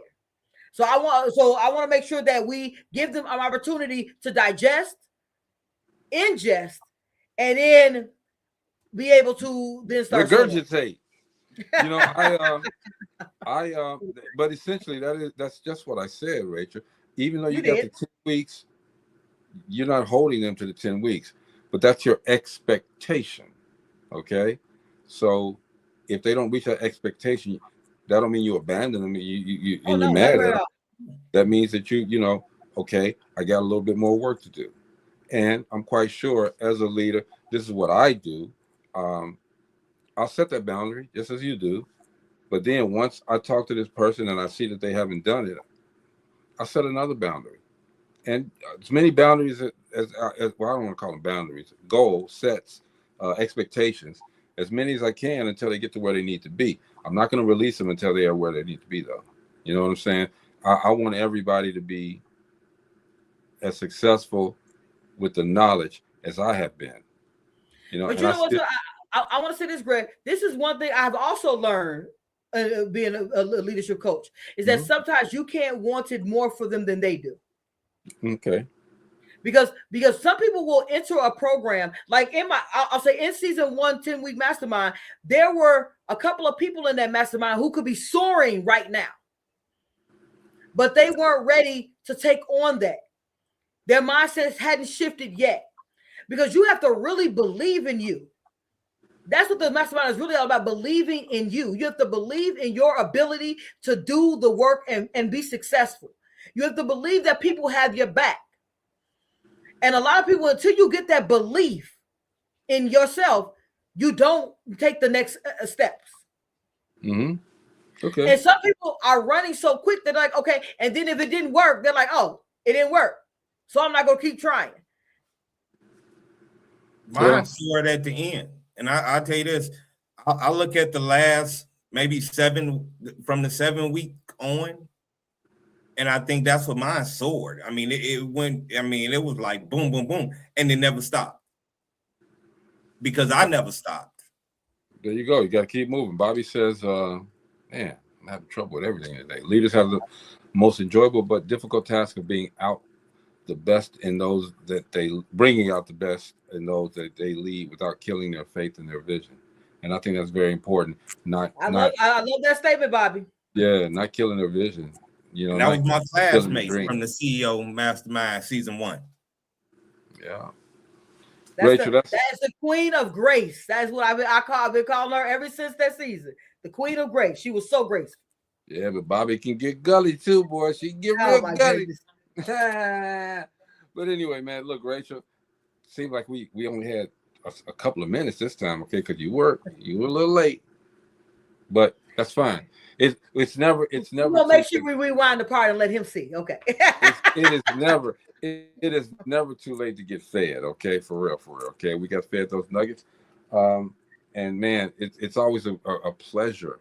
So I want to make sure that we give them an opportunity to digest, ingest, and then be able to then start regurgitate. You know, but essentially that's just what I said, Rachel. Even though you got the 10 weeks, you're not holding them to the 10 weeks, but that's your expectation. Okay, so if they don't reach that expectation, that don't mean you abandon them. You're mad at them. That means that you know, okay, I got a little bit more work to do. And I'm quite sure as a leader, this is what I do. I'll set that boundary just as you do. But then once I talk to this person and I see that they haven't done it, I set another boundary. And as many boundaries as well, I don't want to call them boundaries, goals, sets, expectations, as many as I can until they get to where they need to be. I'm not going to release them until they are where they need to be, though. You know what I'm saying? I want everybody to be as successful with the knowledge as I have been. You know, but you know what? I want to say this, Greg. This is one thing I've also learned being a leadership coach, is that sometimes you can't want it more for them than they do. Okay. Because some people will enter a program, like I'll say in season 1, 10-week mastermind, there were a couple of people in that mastermind who could be soaring right now, but they weren't ready to take on that. Their mindsets hadn't shifted yet, because you have to really believe in you. That's what the mastermind is really all about, believing in you. You have to believe in your ability to do the work and be successful. You have to believe that people have your back. And a lot of people, until you get that belief in yourself, you don't take the next steps. Mm-hmm. Okay. And some people are running so quick, they're like, okay. And then if it didn't work, they're like, oh, it didn't work, so I'm not going to keep trying. Mine's short at the end. And I'll tell you this, I look at the last maybe 7, from the 7 week on, and I think that's what mine soared. I mean, it went, I mean, it was like boom, boom, boom, and it never stopped, because I never stopped. There you go. You got to keep moving. Bobby says, man, I'm having trouble with everything today. Leaders have the most enjoyable but difficult task of being out the best in those that bringing out the best in those that they lead without killing their faith and their vision. And I think that's very important. I love that statement, Bobby. Yeah, not killing their vision. You know, that was my classmate from the CEO Mastermind season 1. Yeah. Rachel, that's the Queen of Grace. That's what I've been calling her ever since that season. The Queen of Grace. She was so graceful. Yeah, but Bobby can get gully too, boy. She can get real gully. But anyway, man, look, Rachel, seems like we only had a couple of minutes this time, okay? Because you were a little late, but that's fine. It's never. We'll make sure we rewind the part and let him see. Okay. it is never too late to get fed. Okay, for real. Okay, we got fed those nuggets, and man, it's always a pleasure.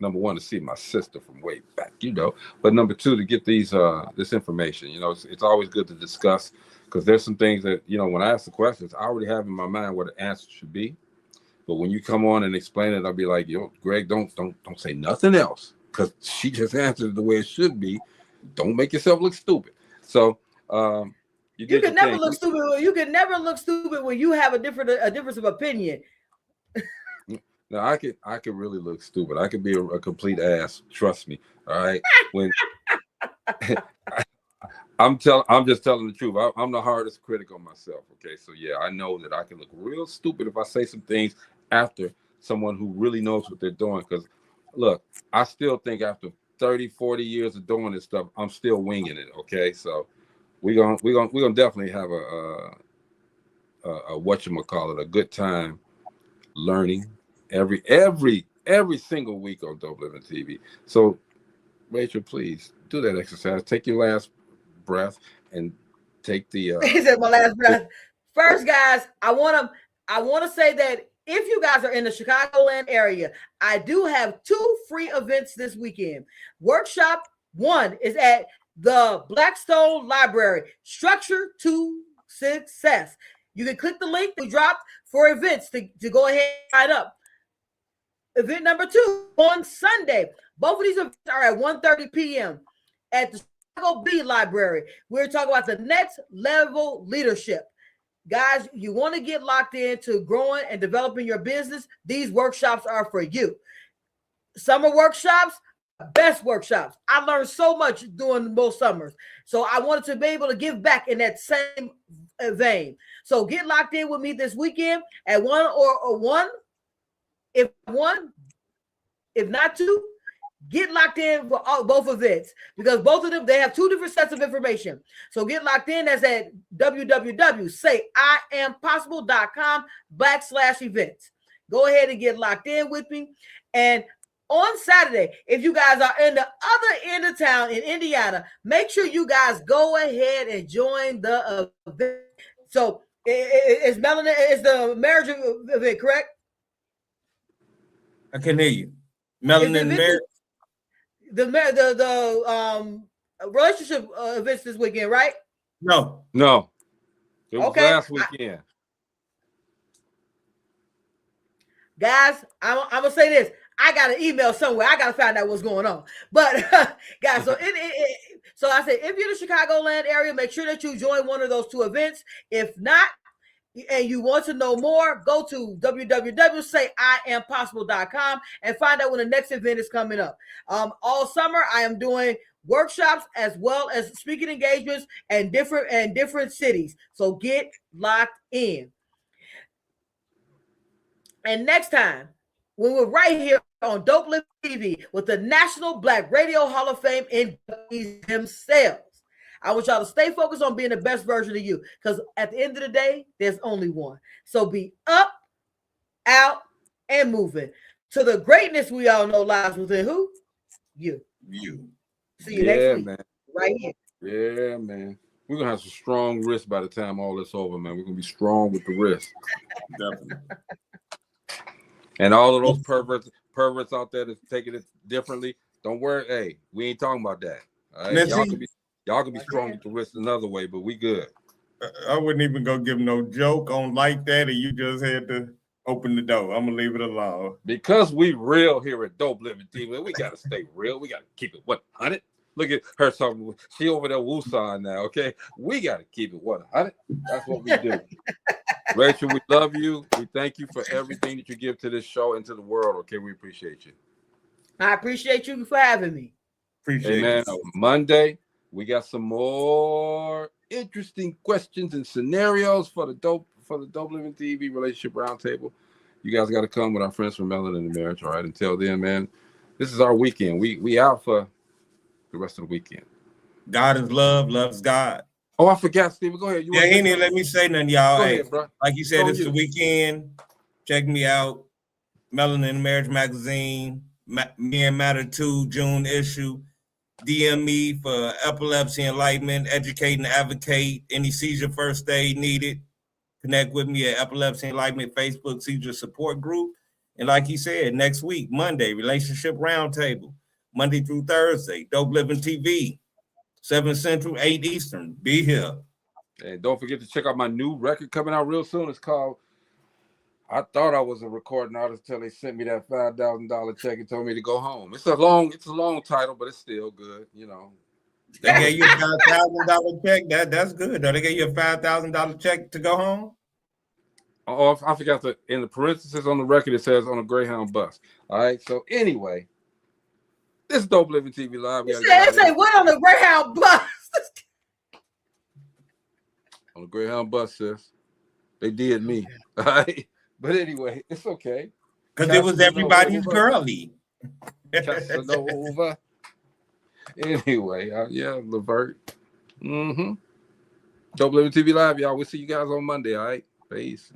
Number one, to see my sister from way back, you know. But number two, to get this information. You know, it's always good to discuss, because there's some things that, you know, when I ask the questions, I already have in my mind what the answer should be. But when you come on and explain it, I'll be like, yo, Greg, don't say nothing else, because she just answered the way it should be. Don't make yourself look stupid. So You can never look stupid. You can never look stupid when you have a difference of opinion. No, I could really look stupid. I could be a complete ass. Trust me. All right. When I'm just telling the truth. I'm the hardest critic on myself. Okay, so yeah, I know that I can look real stupid if I say some things after someone who really knows what they're doing. Because look, I still think after 30, 40 years of doing this stuff, I'm still winging it. Okay, so we're gonna definitely have a whatchamacallit, a good time learning every single week on Dope Living TV. So Rachel, please do that exercise. Take your last breath and take the He said my last breath. First, guys, I want to say that if you guys are in the Chicagoland area, I do have 2 free events this weekend. Workshop 1 is at the Blackstone Library, Structure to Success. You can click the link we dropped for events to go ahead and sign up. Event number 2 on Sunday. Both of these events are at 1:30 p.m. at the Chicago B Library. We're talking about the next level leadership. Guys, you want to get locked into growing and developing your business. These workshops are for you. Summer workshops, best workshops. I learned so much doing both summers. So I wanted to be able to give back in that same vein. So get locked in with me this weekend at 1 or 1. If not 2, get locked in for both events because both of them, they have 2 different sets of information. So get locked in. That's at www.sayiampossible.com/events. Go ahead and get locked in with me. And on Saturday, if you guys are in the other end of town in Indiana, make sure you guys go ahead and join the event. So it's the marriage event, correct? I can hear you. Melanin marriage. The relationship events this weekend, right? No. It was last weekend. Guys, I'm gonna say this. I got an email somewhere. I gotta find out what's going on. But guys, so so I said, if you're in the Chicagoland area, make sure that you join one of those 2 events. If not, and you want to know more, go to www.sayiampossible.com and find out when the next event is coming up. All summer, I am doing workshops as well as speaking engagements and different cities. So get locked in. And next time, when we're right here on Dope Living TV with the National Black Radio Hall of Fame inductees themselves, I want y'all to stay focused on being the best version of you because at the end of the day, there's only one. So be up, out, and moving to the greatness we all know lies within who? You. See you next week. Man. Right here. Yeah, man. We're going to have some strong wrists by the time all this over, man. We're going to be strong with the wrist. Definitely. And all of those perverts out there that's taking it differently, don't worry. Hey, we ain't talking about that. All right? Y'all can be strong with the wrist another way, but we good. I wouldn't even go give no joke on like that, and you just had to open the door. I'm gonna leave it alone. Because we real here at Dope Living TV, we gotta stay real. We gotta keep it 100. Look at her talking. She over there woosah now. Okay, we gotta keep it 100. That's what we do. Rachel, we love you. We thank you for everything that you give to this show and to the world. Okay, we appreciate you. I appreciate you for having me. Appreciate it. Monday, we got some more interesting questions and scenarios for the Dope Living TV Relationship Roundtable. You guys got to come with our friends from Melanin and Marriage. All right. Until then, man, this is our weekend. We out for the rest of the weekend. God is love. Love's God. Oh, I forgot, Steven. Go ahead. He didn't let me say nothing, y'all. Go ahead, bro. Like you said, it's the weekend. Check me out. Melanin and Marriage Magazine. Men Matter 2 June issue. DM me for epilepsy enlightenment, educate and advocate. Any seizure first aid needed. Connect with me at Epilepsy Enlightenment Facebook seizure support group. And like he said, next week, Monday, Relationship Roundtable. Monday through Thursday, Dope Living TV, 7 Central, 8 Eastern. Be here. And don't forget to check out my new record coming out real soon. It's called I Thought I Was a Recording Artist Until They Sent Me That $5,000 check and told me to go home. It's a long title, but it's still good, you know. They gave you a $5,000 check. That's good. Though. They gave you a $5,000 check to go home. Oh, I forgot to. In the parentheses on the record, it says on a Greyhound bus. All right. So anyway, this is Dope Living TV Live. It say what on the Greyhound bus? On the Greyhound bus, sis. They did me. All right. But anyway, it's okay. Because it was everybody's girly. Casanova. Anyway, yeah, Levert. Dope Living TV Live, y'all. We'll see you guys on Monday, all right? Peace.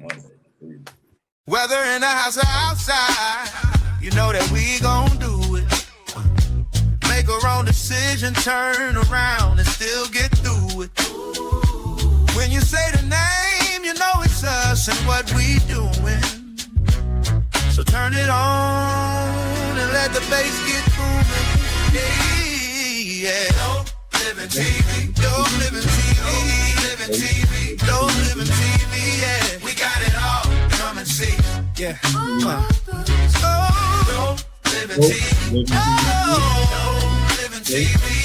Whether in the house or outside, you know that we gon' do it. Make our own decision, turn around and still get through it. When you say the name, you know it's us and what we doing. So turn it on and let the bass get booming. Yeah. Dope Living TV. Dope Living TV. Living TV. Dope Living TV. Yeah. We got it all. Come and see. Yeah. Dope Living TV. Dope Living TV.